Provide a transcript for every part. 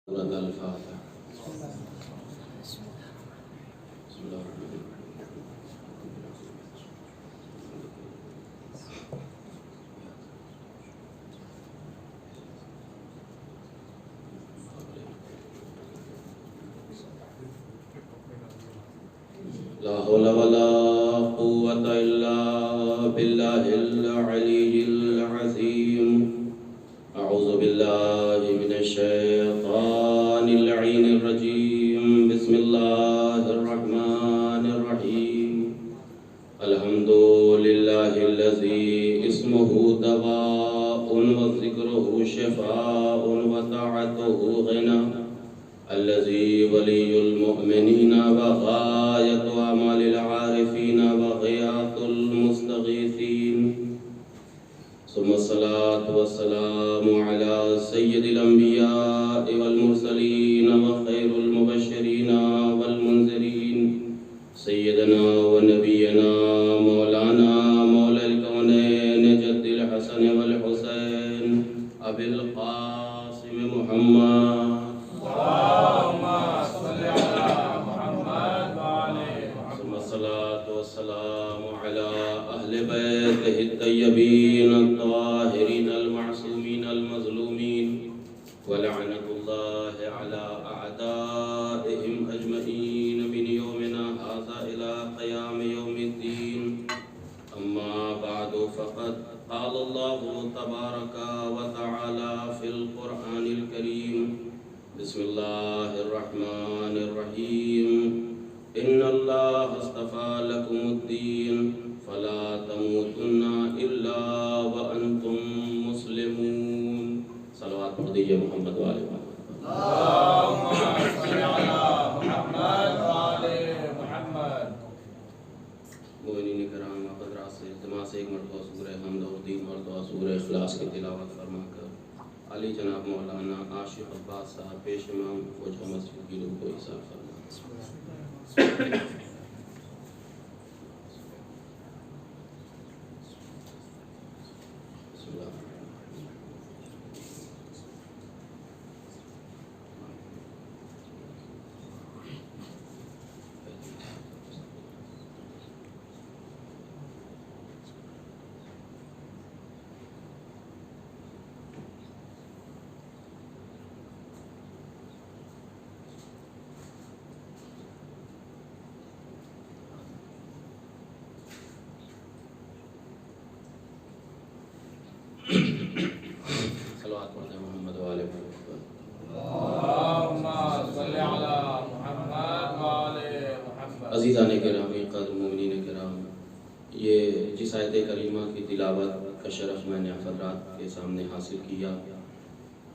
سورۃ الفاتحہ۔ بسم اللہ الرحمن الرحیم۔ لا حول ولا قوة إلا بالله العلي العظيم۔ أعوذ بالله من الشيطان اللعين الرجيم۔ بسم الله الرحمن الرحيم۔ الحمد لله الذي اسمه دواء وذكره شفاء وطاعته غنى، الذي ولي المؤمنين وغاية آمال العارفين وغياث المستغيثين، ثم الصلاة والسلام على سيد الأنبياء والمرسلين وخير المبشرين والمنذرين، سيدنا ونبينا مولانا مولى الكونين جد الحسن والحسين أبي القاسم محمد، اللهم صل على محمد وعلى محمد، ثم الصلاة والسلام على أهل بيته الطيبين الطاهرين المعصومين المظلومين، ولعنة الله على أعدائهم أجمعين من يومنا هذا إلى قيام يوم الدين. أما بعد، فقد قال الله تبارك وتعالى في القرآن الكريم: بسم الله الرحمن الرحيم. إن الله اصطفى لكم الدين فلا تموتن إلا وأنتم مسلمون. صلوات پڑھ دیجئے محمد والے محمد۔ اللهم صل على محمد وعلى محمد۔ مومنین کرام، حضرات سے التماس ہے ایک مرتبہ سورہ حمد اور تین مرتبہ سورہ اخلاص کی تلاوت فرما کر علی جناب مولانا عاشق عباس صاحب پیش امام فوجہ مسجد کی روح کو ایثار فرما۔ صلوات پڑھتے محمد والے محمد۔ اللهم صل على محمد وعلى محمد۔ عزیزان گرامی، قدر مومنین کرام، یہ جس آیت کریمہ کی تلاوت کا شرف میں نے حضرات کے سامنے حاصل کیا،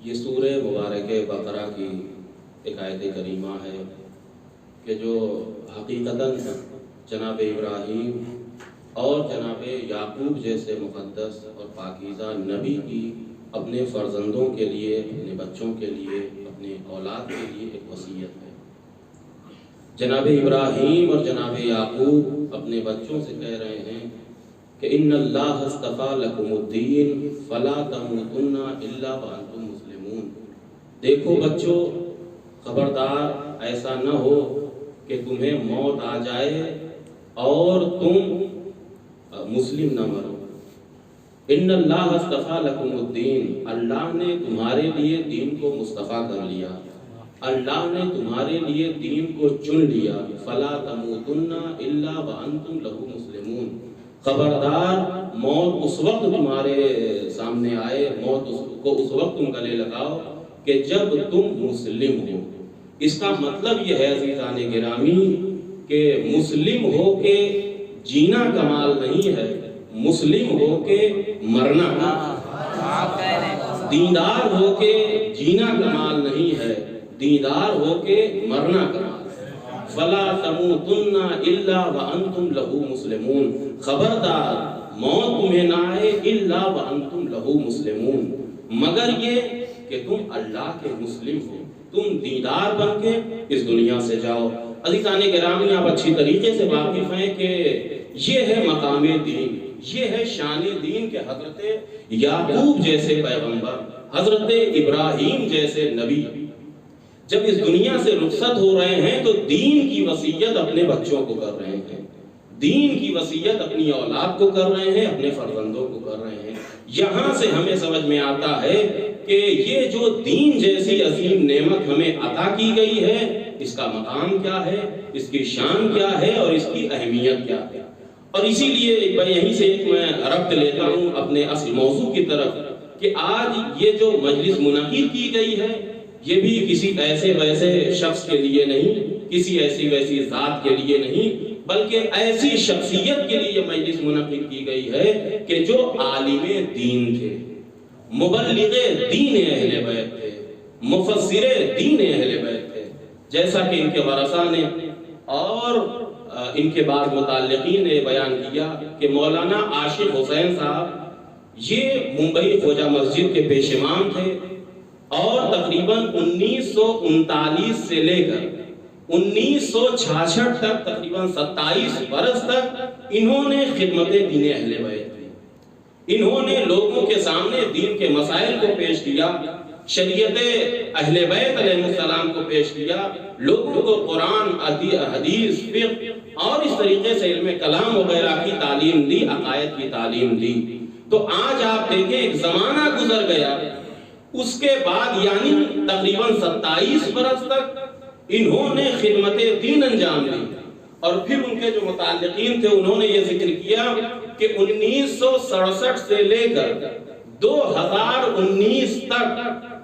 یہ سورہ مبارک بقرہ کی ایک آیت کریمہ ہے کہ جو حقیقتاً جناب ابراہیم اور جناب یعقوب جیسے مقدس اور پاکیزہ نبی کی اپنے فرزندوں کے لیے، اپنے بچوں کے لیے، اپنے اولاد کے لیے ایک وصیت ہے۔ جناب ابراہیم اور جناب یعقوب اپنے بچوں سے کہہ رہے ہیں کہ ان اللہ اصطفیٰ لکم الدین فلا تموتن الا وانتم مسلمون۔ دیکھو بچوں، خبردار ایسا نہ ہو کہ تمہیں موت آ جائے اور تم مسلم نہ مرو۔ ان اللہ اصطفیٰ لکم الدین، اللہ نے تمہارے لیے دین کو مصطفیٰ کر لیا، اللہ نے تمہارے لیے دین کو چن لیا۔ فلا تموتن الا وانتم لہ مسلمون، خبردار موت اس وقت تمہارے سامنے آئے، موت کو اس وقت تم گلے لگاؤ کہ جب تم مسلم ہو۔ اس کا مطلب یہ ہے عزیزان گرامی کہ مسلم ہو کے جینا کمال نہیں ہے، مسلم ہو کے مرنا دیندار ہو کے جینا کمال نہیں ہے، دیندار ہو کے مرنا کمال ہے۔ فلا تموتن الا وانتم لہ مسلمون، خبردار موت تمہیں نہ آئے الا وانتم لہ مسلمون، مگر یہ کہ تم اللہ کے مسلم ہو، تم دیندار بن کے اس دنیا سے جاؤ۔ عزیزان گرامی، آپ اچھی طریقے سے واقف ہیں کہ یہ ہے مقام دین، یہ ہے شان دین کے حضرت یعقوب جیسے پیغمبر، حضرت ابراہیم جیسے نبی، جب اس دنیا سے رخصت ہو رہے ہیں تو دین کی وصیت اپنے بچوں کو کر رہے ہیں، دین کی وصیت اپنی اولاد کو کر رہے ہیں، اپنے فرزندوں کو کر رہے ہیں۔ یہاں سے ہمیں سمجھ میں آتا ہے کہ یہ جو دین جیسی عظیم نعمت ہمیں عطا کی گئی ہے، اس کا مقام کیا ہے، اس کی شان کیا ہے اور اس کی اہمیت کیا ہے۔ اور اسی لیے یہیں سے میں ربط لیتا ہوں اپنے اصل موضوع کی طرف کہ آج یہ جو مجلس منعقد کی گئی ہے یہ بھی کسی ایسے ویسے شخص کے لیے نہیں، کسی ایسی ویسی ذات کے لیے نہیں، بلکہ ایسی شخصیت کے لیے یہ مجلس منعقد کی گئی ہے کہ جو عالم دین تھے، مبلغ دین اہل بیت تھے، مفسر دین اہل بیت تھے، جیسا کہ ان کے ورثہ نے اور ان کے بعد متعلقین نے بیان کیا کہ مولانا عاشق حسین صاحب یہ ممبئی خواجہ مسجد کے پیش امام تھے اور تقریباً 1939 سے لے کر 1966 تک تقریباً 27 برس تک انہوں نے خدمت دین اہل بیت کی۔ انہوں نے لوگوں کے سامنے دین کے مسائل کو پیش کیا، شریعت اہل بیت علیہ السلام کو پیش کیا، لوگوں کو قرآن، حدیث، فقہ اور اس طریقے سے علم کلام وغیرہ کی تعلیم دی، عقائد کی تعلیم دی۔ تو آج آپ دیکھیں ایک زمانہ گزر گیا، اس کے بعد یعنی تقریباً 27 برس تک انہوں نے خدمت دین انجام دی، اور پھر ان کے جو متعلقین تھے انہوں نے یہ ذکر کیا کہ 1967 سے لے کر 2019 تک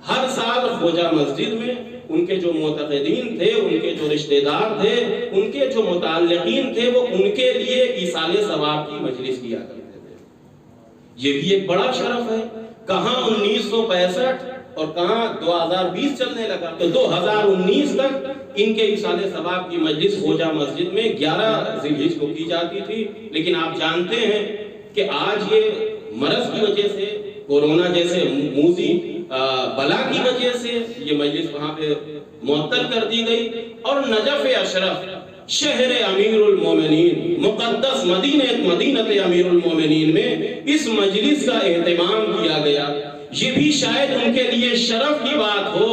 ہر سال خواجہ مسجد میں ان کے جو معتقدین تھے، ان کے جو رشتہ دار تھے، ان کے جو متعلقین تھے، وہ ان کے لیے ایصال ثواب کی مجلس کیا کرتے تھے۔ یہ بھی ایک بڑا شرف ہے۔ کہاں 1965 اور کہاں 2020 چلنے لگا، تو 2019 تک ان کے ایصال ثواب کی مجلس خواجہ مسجد میں 11 ذی الحجہ کو کی جاتی تھی۔ لیکن آپ جانتے ہیں کہ آج یہ مرض کی وجہ سے، کورونا جیسے موذی بلا کی وجہ سے یہ مجلس وہاں پہ معطل کر دی گئی، اور نجف اشرف شہر امیر المومنین، مقدس مدینہ امیر المومنین میں اس مجلس کا اہتمام کیا گیا۔ یہ بھی شاید ان کے لیے شرف کی بات ہو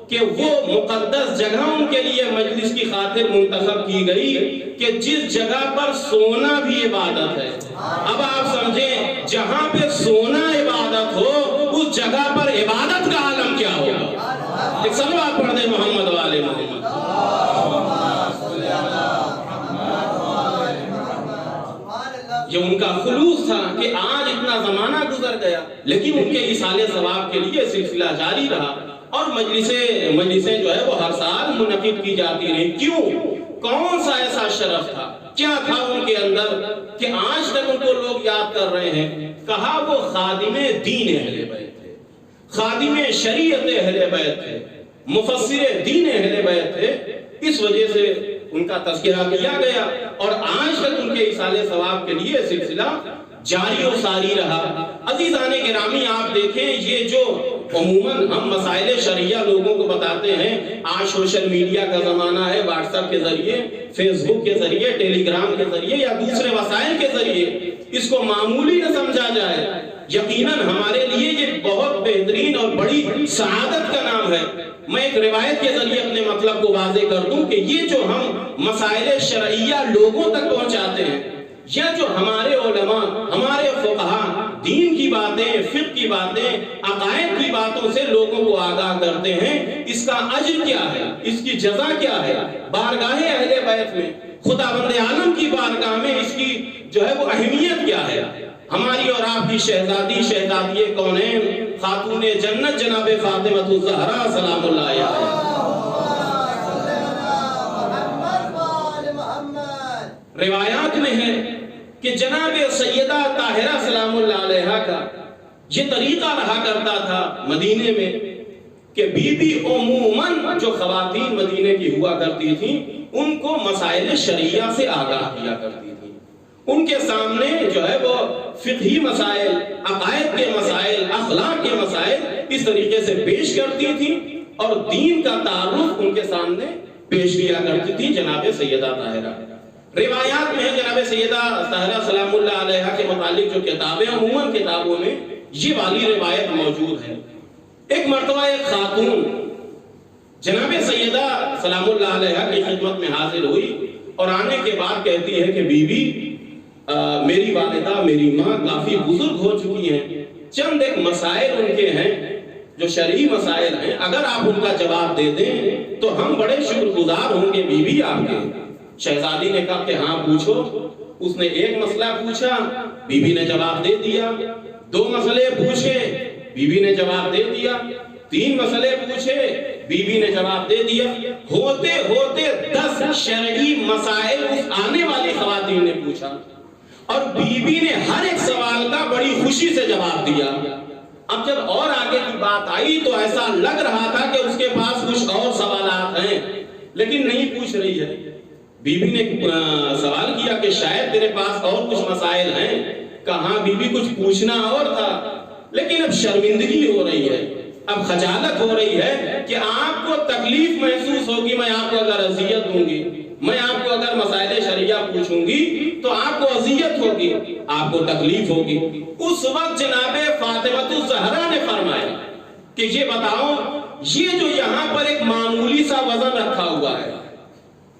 کہ وہ مقدس جگہ ان کے لیے مجلس کی خاطر منتخب کی گئی کہ جس جگہ پر سونا بھی عبادت ہے۔ اب آپ سمجھیں، جہاں پہ سونا عبادت ہو اس جگہ پر عبادت کا عالم کیا ہوگا۔ ایک صلوات پڑھ دیں محمد والے محمد۔ یہ ان کا خلوص تھا کہ آج اتنا زمانہ گزر گیا لیکن ان کے ایصال ثواب کے لیے سلسلہ جاری رہا، اور مجلسیں جو ہے وہ ہر سال منعقد کی جاتی رہی۔ کیوں؟ کون سا ایسا شرف تھا، کیا تھا ان کے اندر کہ آج تک ان کو لوگ یاد کر رہے ہیں؟ کہا وہ خادم دین اہل بیت تھے، خادم شریعت اہل بیت تھے، مفسر دین اہل بیت تھے۔ اس وجہ سے ان کا تذکرہ کیا گیا، اور آج تک ان کے ایصال ثواب کے لیے سلسلہ جاری و ساری رہا۔ عزیزان گرامی، آپ دیکھیں یہ جو عموماً ہم مسائل شرعیہ لوگوں کو بتاتے ہیں، آج سوشل میڈیا کا زمانہ ہے، واٹس ایپ کے ذریعے، فیس بک کے ذریعے، ٹیلی گرام کے ذریعے یا دوسرے وسائل کے ذریعے اس کو معمولی نہ سمجھا جائے۔ یقیناً ہمارے لیے یہ بہت بہترین اور بڑی سعادت کا نام ہے۔ میں ایک روایت کے ذریعے اپنے مطلب کو واضح کر دوں کہ یہ جو ہم مسائل شرعیہ لوگوں تک پہنچاتے ہیں، یا جو ہمارے علماء، ہمارے فقہاء دین کی باتیں، فقہ کی باتیں، عقائد کی باتوں سے لوگوں کو آگاہ کرتے ہیں، اس کا اجر کیا ہے، اس کی جزا کیا ہے بارگاہ اہل بیت میں، خداوند عالم کی بارگاہ میں اس کی جو ہے وہ اہمیت کیا ہے۔ ہماری اور آپ کی شہزادی، شہزادی کونین، خاتون جنت جناب فاطمہ الزہرا سلام اللہ علیہا، روایات میں ہے کہ جناب سیدہ طاہرہ سلام اللہ علیہا کا یہ طریقہ رہا کرتا تھا مدینے میں کہ بی بی عموماً جو خواتین مدینے کی ہوا کرتی تھیں ان کو مسائل شرعیہ سے آگاہ کیا کرتی تھیں، ان کے سامنے جو ہے وہ فقہی مسائل، عقائد کے مسائل، اخلاق کے مسائل اس طریقے سے پیش کرتی تھیں، اور دین کا تعارف ان کے سامنے پیش کیا کرتی تھی جناب سیدہ طاہرہ۔ روایات میں ہے جناب سیدہ طاہرہ سلام اللہ علیہا کے متعلق جو کتابیں عموماً کتابوں میں یہ والی روایت موجود ہے۔ ایک مرتبہ ایک خاتون جناب سیدہ سلام اللہ علیہ کی خدمت میں حاضر ہوئی اور آنے کے بعد کہتی ہے کہ بی بی میری والدہ میری ماں کافی بزرگ ہو چکی ہیں، چند ایک مسائل ان کے ہیں جو شرعی مسائل ہیں، اگر آپ ان کا جواب دے دیں تو ہم بڑے شکر گزار ہوں گے بی بی آپ کے۔ شہزادی نے کہا کہ ہاں پوچھو۔ اس نے ایک مسئلہ پوچھا، بی بی نے جواب دے دیا۔ 2 مسئلے پوچھے، بی بی نے جواب دے دیا۔ 3 مسئلے پوچھے، بی بی نے جواب دے دیا۔ ہوتے ہوتے 10 شرعی مسائل اس آنے والی خواتین نے پوچھا اور بی بی نے ہر ایک سوال کا بڑی خوشی سے جواب دیا۔ اب جب اور آگے کی بات آئی تو ایسا لگ رہا تھا کہ اس کے پاس کچھ اور سوالات ہیں لیکن نہیں پوچھ رہی ہے۔ بی بی نے سوال کیا کہ شاید تیرے پاس اور کچھ مسائل ہیں۔ کہاں بی بی کچھ پوچھنا اور تھا لیکن اب شرمندگی ہو رہی ہے، اب خجالت ہو رہی ہے کہ آپ کو تکلیف محسوس ہوگی، میں آپ کو اگر اذیت دوں گی، میں آپ کو اگر مسائل شرعیہ پوچھوں گی تو آپ کو اذیت ہوگی، آپ کو تکلیف ہوگی۔ اس وقت جناب فاطمہ الزہرا نے فرمایا کہ یہ بتاؤ، یہ جو یہاں پر ایک معمولی سا وزن رکھا ہوا ہے،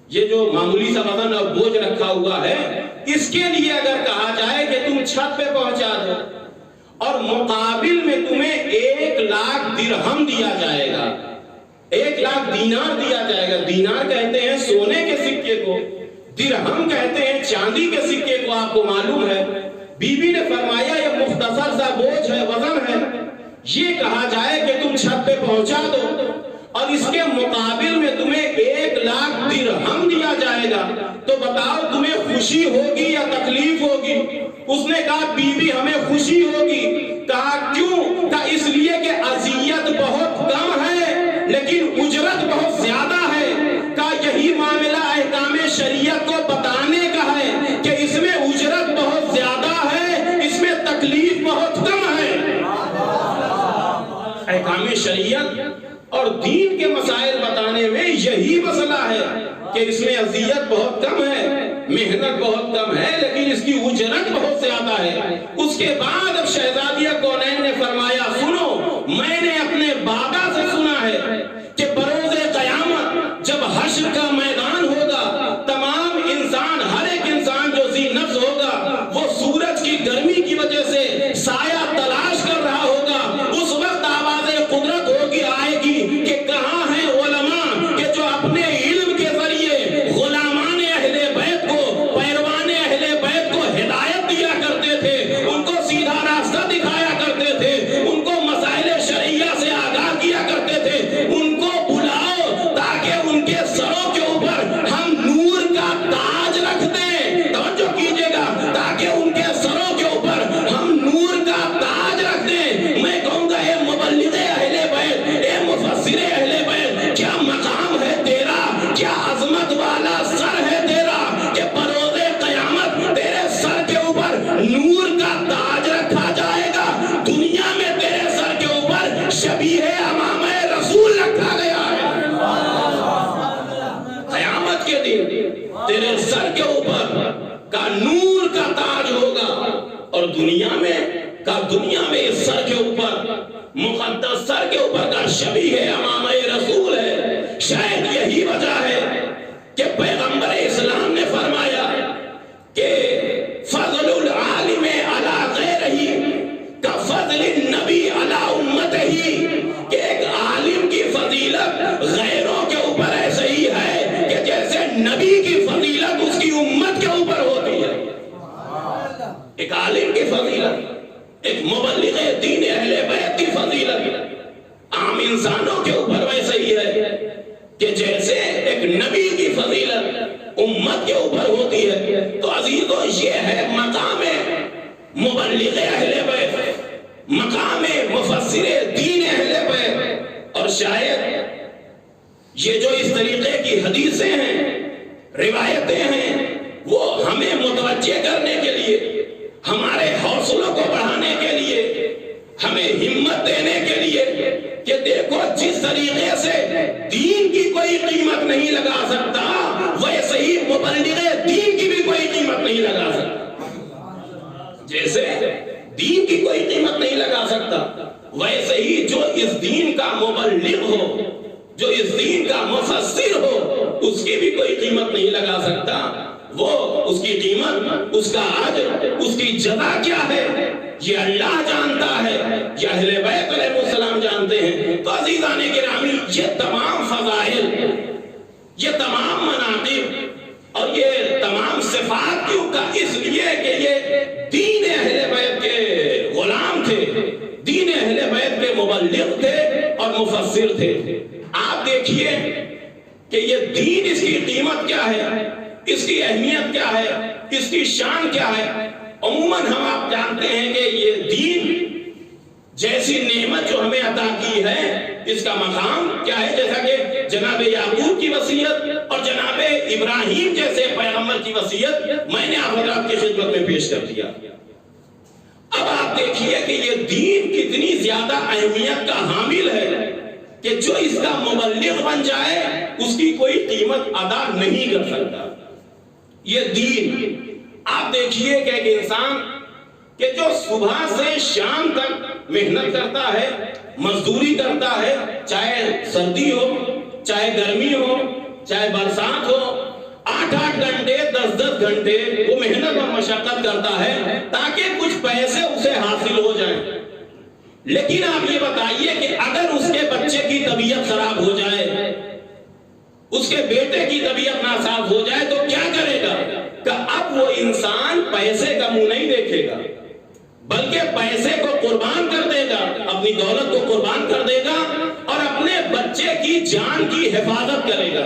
یہ جو معمولی سا وزن اور بوجھ رکھا ہوا ہے، اس کے لیے اگر کہا جائے کہ تم چھت پہ پہنچا دو اور مقابل میں تمہیں 1 لاکھ درہم دیا جائے گا، 1 لاکھ دینار دیا جائے گا۔ دینار کہتے ہیں سونے کے سکے کو، درہم کہتے ہیں چاندی کے سکے کو، آپ کو معلوم ہے۔ بی بی نے فرمایا یہ مختصر سا بوجھ ہے، وزن ہے، یہ کہا جائے کہ تم چھت پہ پہنچا دو اور اس کے مقابل میں تمہیں 1 لاکھ درہم دیا جائے گا، تو بتاؤ تمہیں خوشی ہوگی یا تکلیف ہوگی؟ اس نے کہا بی بی ہمیں خوشی ہوگی۔ کہا کیوں؟ کہا اس لیے کہ اذیت بہت کم ہے لیکن اجرت بہت زیادہ ہے۔ کہا یہی معاملہ احکام شریعت کو بتانے کا ہے کہ اس میں اجرت بہت زیادہ ہے، اس میں تکلیف بہت کم ہے۔ احکام شریعت اور دین کے مسائل بتانے میں یہی مسئلہ ہے کہ اس میں اذیت بہت کم ہے، محنت بہت کم ہے لیکن اس کی اجرت بہت زیادہ ہے۔ اس کے بعد اب شہزادیہ کونین نے فرمایا سنو، میں نے اپنے بابا سے سنا ہے کہ بروز قیامت جب حشر کا میدان ہوگا، تمام انسان، ہر ایک انسان جو ذی نفس ہوگا وہ سورج کی گرمی کی وجہ سے سایہ تلاش کر رہا ہوگا۔ اس وقت آواز قدرت ہوگی، آئے گی کہ کہاں ہیں علماء کہ جو اپنے علم کے ذریعے غلامان اہل بیت کو، پیروان اہل بیت کو ہدایت دیا کرتے تھے، ان کو سیدھا راستہ دکھایا کرتے تھے، ان کو مسائل شرعیہ سے آگاہ کیا کرتے تھے۔ ان کو بلاؤ تاکہ ان کے سروں کے اوپر ہم نور کا تاج رکھ دیں، توجہ کیجئے گا، تاکہ ان کے سروں کے اوپر ہم نور کا تاج رکھ دیں۔ میں کہوں گا اے مبلغ اہل بیت، اے مفسر اہل بیت، کیا مقام ہے تیرا، کیا عظمت والا سر ہے تیرا کہ بروز قیامت تیرے سر کے اوپر نور کا تاج رکھا جائے گا۔ دنیا میں تیرے سر کے اوپر شبیہ امامہ رسول رکھا گیا ہے، قیامت کے دن تیرے سر کے اوپر کا نور کا تاج ہوگا اور دنیا میں اس سر کے اوپر، مقدس سر کے اوپر کا شبیہ امامہ رسول ہے۔ شاید یہی وجہ ہے کہ پیغمبر اسلام نے فرمایا کہ فضل العالم علی غیرہ کفضل النبی علی امتہ، کہ ایک عالم کی فضیلت غیروں کے اوپر ایسے ہی ہے کہ جیسے نبی کی فضیلت اس کی امت کے اوپر ہوتی ہے۔ ایک عالم کی فضیلت، ایک مبلغ دین اہل بیت کی فضیلت عام انسانوں کے اوپر ویسے ہی ہے کہ جیسے ایک نبی کی فضیلت امت کے اوپر ہوتی ہے۔ تو عزیزو یہ ہے مقام مبلغ اہل بیت، مقام مفسر دین اہل بیت۔ اور شاید یہ جو اس طریقے کی حدیثیں ہیں، روایتیں ہیں، وہ ہمیں متوجہ کرنے کے لیے، ہمارے حوصلوں کو بڑھانے کے لیے، ہمیں ہمت دینے کے لیے کہ دیکھو جس طریقے سے دین کی کوئی قیمت نہیں لگا سکتا ویسے ہی مبلغ دین کی بھی کوئی قیمت نہیں لگا سکتا۔ جیسے دین کی کوئی قیمت نہیں لگا سکتا ویسے ہی جو اس دین کا مبلغ ہو، جو اس دین کا مفسر ہو اس کی بھی کوئی قیمت نہیں لگا سکتا. وہ اس کی قیمت، اس کا اجر، اس کی جزا کیا ہے یہ اللہ جانتا ہے، یہ اہل بیت علیہ السلام جانتے ہیں. تو عزیزان گرامی، یہ تمام فضائل، یہ تمام مناقب اور یہ تمام صفات کیوں کا؟ اس لیے کہ یہ دین اہل بیت کے غلام تھے، دین اہل بیت کے مبلغ تھے اور مفسر تھے. آپ دیکھیے کہ یہ دین، اس کی قیمت کیا ہے، اس کی اہمیت کیا ہے، اس کی شان کیا ہے. عموماً ہم آپ جانتے ہیں کہ یہ دین جیسی نعمت جو ہمیں عطا کی ہے اس کا مقام کیا ہے، جیسا کہ جناب یعقوب کی وصیت اور جناب ابراہیم جیسے پیغمبر کی وصیت میں نے آپ حضرات کی خدمت میں پیش کر دیا. اب آپ دیکھیے کہ یہ دین کتنی زیادہ اہمیت کا حامل ہے کہ جو اس کا مبلغ بن جائے اس کی کوئی قیمت ادا نہیں کر سکتا. یہ دین آپ دیکھیے کہ ایک انسان کہ جو صبح سے شام تک محنت کرتا ہے، مزدوری کرتا ہے، چاہے سردی ہو، چاہے گرمی ہو، چاہے برسات ہو، 8-8 گھنٹے 10-10 گھنٹے وہ محنت اور مشقت کرتا ہے تاکہ کچھ پیسے اسے حاصل ہو جائیں. لیکن آپ یہ بتائیے کہ اگر اس کے بچے کی طبیعت خراب ہو جائے، اس کے بیٹے کی طبیعت ناساز ہو جائے تو کیا کرے گا؟ کہ اب وہ انسان پیسے کا منہ نہیں دیکھے گا بلکہ پیسے کو قربان کر دے گا، اپنی دولت کو قربان کر دے گا اور اپنے بچے کی جان کی حفاظت کرے گا.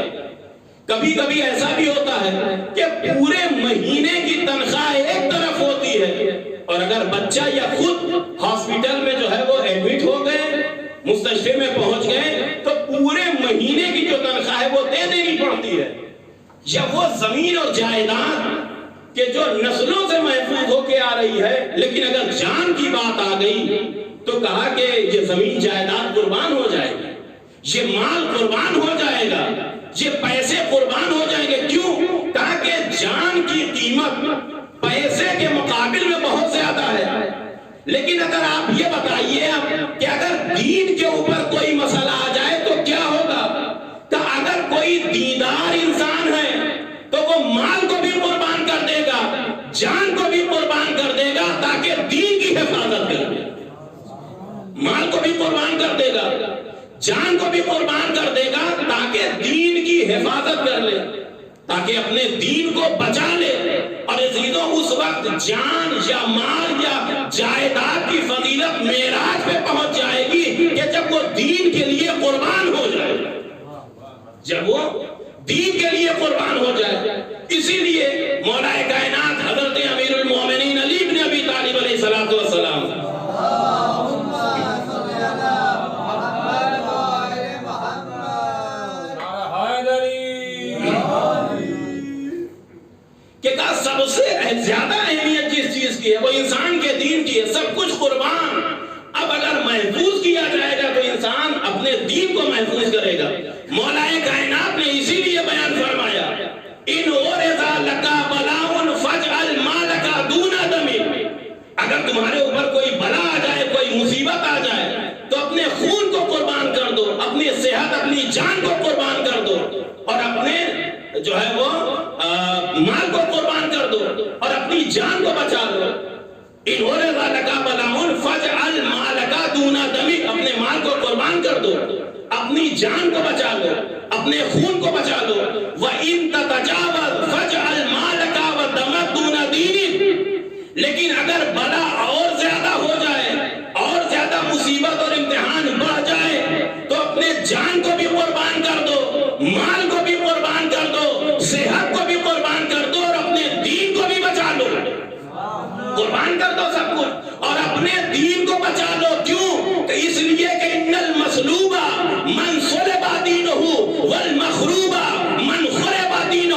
کبھی کبھی ایسا بھی ہوتا ہے کہ پورے مہینے کی تنخواہ ایک طرف ہوتی ہے اور اگر بچہ یا خود ہاسپٹل میں جو ہے وہ ایڈمٹ ہو گئے، مستشفے میں پہنچ گئے تو پورے مہینے کی جو تنخواہ ہے وہ دے دینی پڑتی ہے. یا وہ زمین اور جائیداد کہ جو نسلوں سے محفوظ ہو کے آ رہی ہے لیکن اگر جان کی بات آ گئی تو کہا کہ یہ زمین جائیداد قربان ہو جائے گی، یہ مال قربان ہو جائے گا، یہ پیسے قربان ہو جائیں گے. کیوں؟ تاکہ جان کی قیمت پیسے کے مقابل میں بہت زیادہ ہے. لیکن اگر آپ یہ بتائیے کہ اگر دین کے اوپر کوئی مسئلہ آ جائے تو کیا ہوگا؟ تو اگر کوئی دیندار انسان ہے تو وہ مال کو بھی قربان کر دے گا، جان کو بھی قربان کر دے گا تاکہ دین کی حفاظت کرے. مال کو بھی قربان کر دے گا، جان کو بھی قربان کر دے گا تاکہ دین کی حفاظت کر لے، تاکہ اپنے دین کو بچا لے. اور عزیزوں اس وقت جان یا مال یا جائیداد کی فضیلت معراج پہ پہنچ جائے گی کہ جب وہ دین کے لیے قربان ہو جائے، جب وہ دین کے لیے قربان ہو جائے. اسی لیے مولا کائنات حضرت امیر المومنین علی بن ابی طالب علیہ السلام کہ سب سے زیادہ اہمیت جس چیز کی ہے وہ انسان کے دین کی ہے، سب کچھ قربان. اب اگر محفوظ کیا جائے گا تو انسان اپنے دین کو محفوظ کرے گا. مولا کائنات نے اسی لیے بیان فرمایا ان اورزا لکا بلاؤن فجعل مالکا دون دمی. اگر تمہارے اوپر کوئی بلا آ جائے، کوئی مصیبت آ جائے تو اپنے خون کو قربان کر دو، اپنی صحت، اپنی جان کو قربان کر دو اور اپنے جو ہے وہ مال کو قربان کر دو اور اپنی جان کو بچا دو. ان اورزا لکا بلاؤن فجعل مالکا دون دمی. اپنے مال کو قربان کر دو، اپنی جان کو بچا لو، اپنے خون کو بچا لو. وَإِن تَتَجَاوَزْ فَاجْعَلْ مَالَكَ وَدَمَكَ دُونَ دِينِكَ. لیکن اگر بلا اور زیادہ ہو جائے، اور زیادہ مصیبت اور امتحان بڑھ جائے تو اپنے جان کو بھی قربان کر دو، مال کو بھی قربان کر دو، صحت کو بھی قربان کر دو اور اپنے دین کو بھی بچا لو. قربان کر دو سب کچھ اور اپنے دین کو بچا لو. کیوں؟ کہ اس لیے کہ ان المسلوب من صلب دینہ والمخروب من خرب دینہ.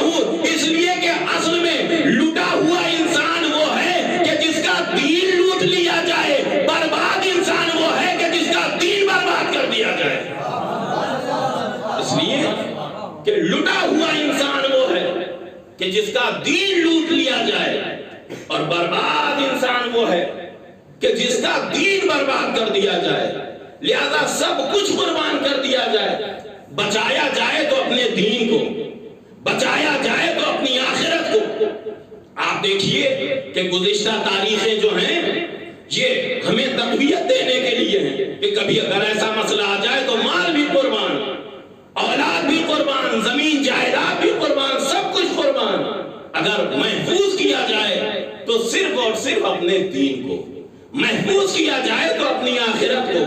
اس لیے کہ اصل میں لوٹا ہوا انسان وہ ہے کہ جس کا دین لوٹ لیا جائے، برباد انسان وہ ہے کہ جس کا دین برباد کر دیا جائے. اس لیے کہ لوٹا ہوا انسان وہ ہے کہ جس کا دین لوٹ لیا جائے اور برباد انسان وہ ہے کہ جس کا دین برباد کر دیا جائے. لہذا سب کچھ قربان کر دیا جائے. بچایا جائے تو اپنے دین کو، بچایا جائے تو اپنی آخرت کو۔ آپ دیکھیے کہ گزشتہ تاریخیں جو ہیں یہ ہمیں تقویت دینے کے لیے ہیں کہ کبھی اگر ایسا مسئلہ آ جائے تو مال بھی قربان، اولاد بھی قربان، زمین جائیداد بھی قربان، سب کچھ قربان، اگر محفوظ کیا جائے تو صرف اور صرف اپنے دین کو، محفوظ کیا جائے تو اپنی آخرت کو۔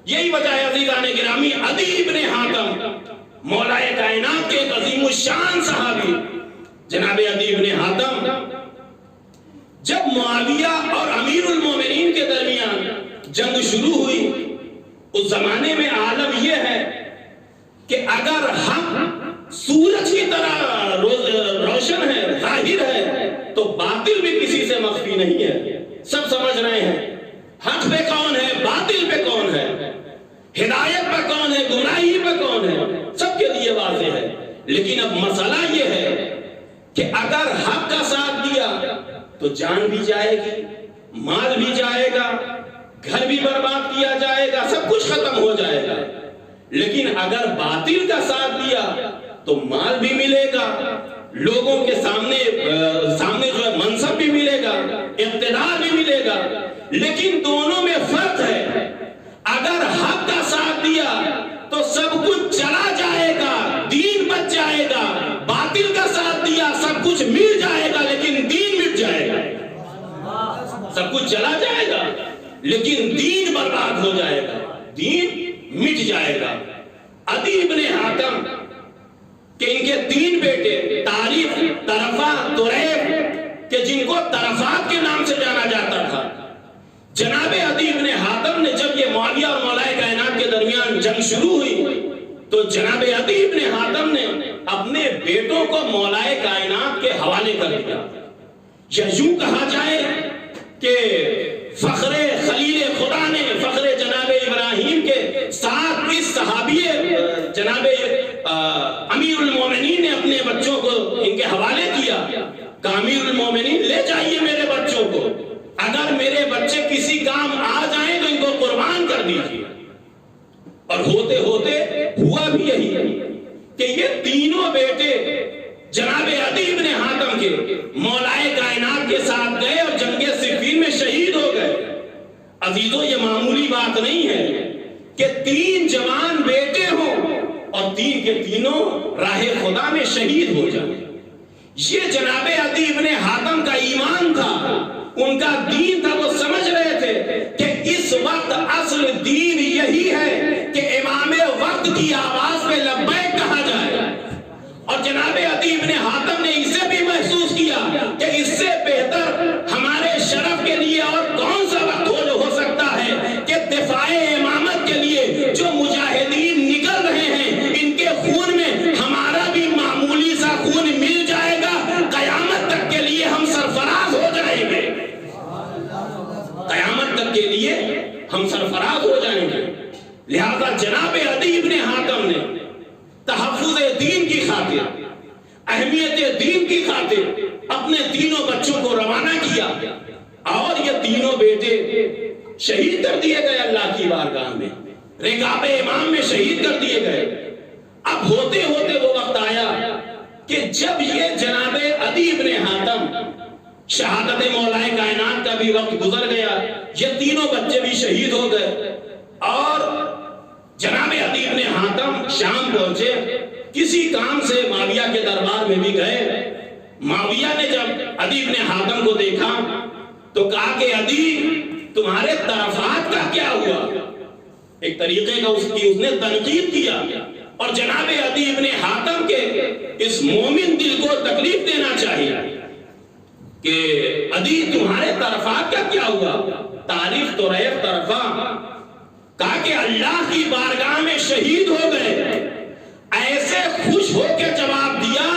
یہی وجہ ہے عزیزان گرامی، عدی ابن حاتم مولا کائنات کے عظیم الشان صحابی جناب عدی ابن حاتم، جب معاویہ اور امیر المومنین کے درمیان جنگ شروع ہوئی، اس زمانے میں عالم یہ ہے کہ اگر ہم سورج کی طرح روشن ہے، ظاہر ہے، تو باطل بھی کسی سے مخفی نہیں ہے، سب سمجھ رہے ہیں حق پہ کون ہے، باطل پہ کون ہے، ہدایت پہ کون ہے، گمراہی پہ کون ہے، سب کے لیے واضح ہے۔ لیکن اب مسئلہ یہ ہے کہ اگر حق کا ساتھ دیا تو جان بھی جائے گی، مال بھی جائے گا، گھر بھی برباد کیا جائے گا، سب کچھ ختم ہو جائے گا۔ لیکن اگر باطل کا ساتھ دیا تو مال بھی ملے گا، لوگوں کے سامنے جو ہے منصب بھی ملے گا، اقتدار بھی ملے گا۔ لیکن دونوں میں فرق ہے، اگر حق کا ساتھ دیا تو سب کچھ چلا جائے گا، دین بچ جائے گا، باطل کا ساتھ دیا سب کچھ مل جائے گا لیکن دین مٹ جائے گا، سب کچھ چلا جائے گا لیکن دین برباد ہو جائے گا، دین مٹ جائے گا۔ عدی ابن حاتم کہ ان کے 3 بیٹے طارف، طرفہ، طریف، کہ جن کو طرفات کے نام سے جانا جاتا تھا، جناب عدی ابن حاتم نے جب یہ معاویہ اور مولا کائنات کے درمیان جنگ شروع ہوئی تو جناب عدی ابن حاتم نے اپنے بیٹوں کو مولا کائنات کے حوالے کر دیا۔ یا یوں کہا جائے کہ فخر خلیل خدا نے، فخر جناب ابراہیم کے ساتھ اس صحابی جناب امیر المومنین نے اپنے بچوں کو ان کے حوالے کیا کہ امیر المومنین لے جائیے میرے بچوں کو، اگر میرے بچے کسی کام آ جائیں تو ان کو قربان کر دیجیے۔ اور ہوتے ہوتے ہوا بھی یہی کہ یہ تینوں بیٹے جناب عدی ابن حاتم کے مولا کائنات کے ساتھ گئے اور جنگ صفین میں شہید ہو گئے۔ عزیزو یہ معمولی بات نہیں ہے کہ 3 جوان بیٹے ہوں اور 3 کے تینوں راہ خدا میں شہید ہو جائیں۔ یہ جناب عدی ابن حاتم کا ایمان تھا، ان کا دین تھا، وہ سمجھ رہے تھے کہ اس وقت اصل دین یہی ہے کہ امام وقت کی آواز پہ لبیک کہا جائے۔ اور جناب عدی ابن حاتم نے اسے بھی محسوس کیا کہ اس سے بہتر ہمارے شرف کے لیے اور کون سا وقت ہو سکتا ہے کہ دفاع امامت کے لیے جو مجاہدین نکل رہے ہیں ان کے خون میں ہمارا بھی معمولی سا خون مل جائے گا، قیامت تک کے لیے ہم سرفراز ہو جائیں گے، قیامت تک کے لیے ہم سرفراز ہو جائیں گے۔ لہذا جناب عدی ابن حاتم نے تحفظ دین کی خاطر، اہمیت دین کی خاطر اپنے تینوں بچوں کو روانہ کیا اور یہ تینوں بیٹے شہید کر دیے گئے، اللہ کی بارگاہ میں رکاب امام میں شہید کر دیے گئے۔ اب ہوتے ہوتے وہ وقت آیا کہ جب یہ جناب عدی ابن حاتم شہادت مولا کائنات کا بھی وقت گزر گیا، یہ تینوں بچے بھی شہید ہو گئے اور جناب عدی ابن حاتم شام پہنچے، کسی کام سے معاویہ کے دربار میں بھی گئے۔ معاویہ نے جب عدی ابن حاتم کو دیکھا تو کہا کہ عدی تمہارے طرفات کا کیا ہوا؟ ایک طریقے کا اس نے تنقید کیا اور جناب عدی ابن حاتم کے اس مومن دل کو تکلیف دینا چاہیے کہ عدی تمہارے طرفات کا کیا ہوا؟ تعریف طریف طرفہ، کہا کہ اللہ کی بارگاہ میں شہید ہو گئے۔ ایسے خوش ہو کے جواب دیا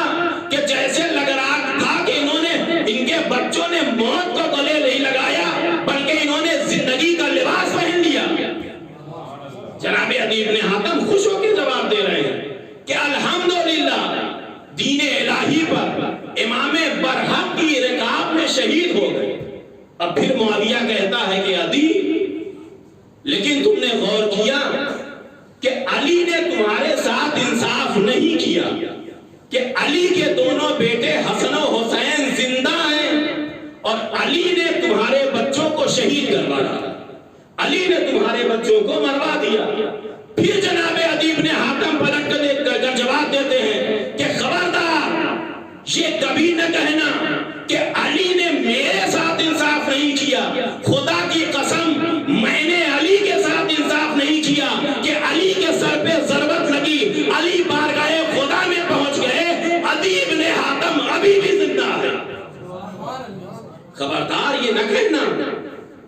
کہ جیسے لگ رہا تھا کہ انہوں نے، ان کے بچوں نے موت کو گلے نہیں لگایا بلکہ انہوں نے زندگی کا لباس پہن لیا۔ جناب عدی ابن حاتم خوش ہو کے جواب دے رہے ہیں کہ الحمدللہ دین الہی پر امام برحق کی رکاب میں شہید ہو گئے۔ اب پھر معاویہ کہتا ہے کہ عدی لیکن تم نے غور کیا کہ علی نے تمہارے ساتھ انصاف نہیں کیا، کہ علی کے دونوں بیٹے حسن و حسین زندہ ہیں اور علی نے تمہارے بچوں کو شہید کروایا، علی نے تمہارے بچوں کو مروا دیا۔ پھر جناب عدی بن حاتم پلٹ کر جواب دیتے ہیں کہ خبردار، یہ کبھی نہ کہنا کہ علی نے میرے ساتھ انصاف نہیں کیا، خدا کی قسم میں نے علی کے ساتھ انصاف نہیں کیا کہ علی کے سر پہ ضربت لگی، علی بارگاہ خدا میں پہنچ گئے، عدی بن حاتم ابھی بھی زندہ ہے۔ خبردار یہ نہ کہنا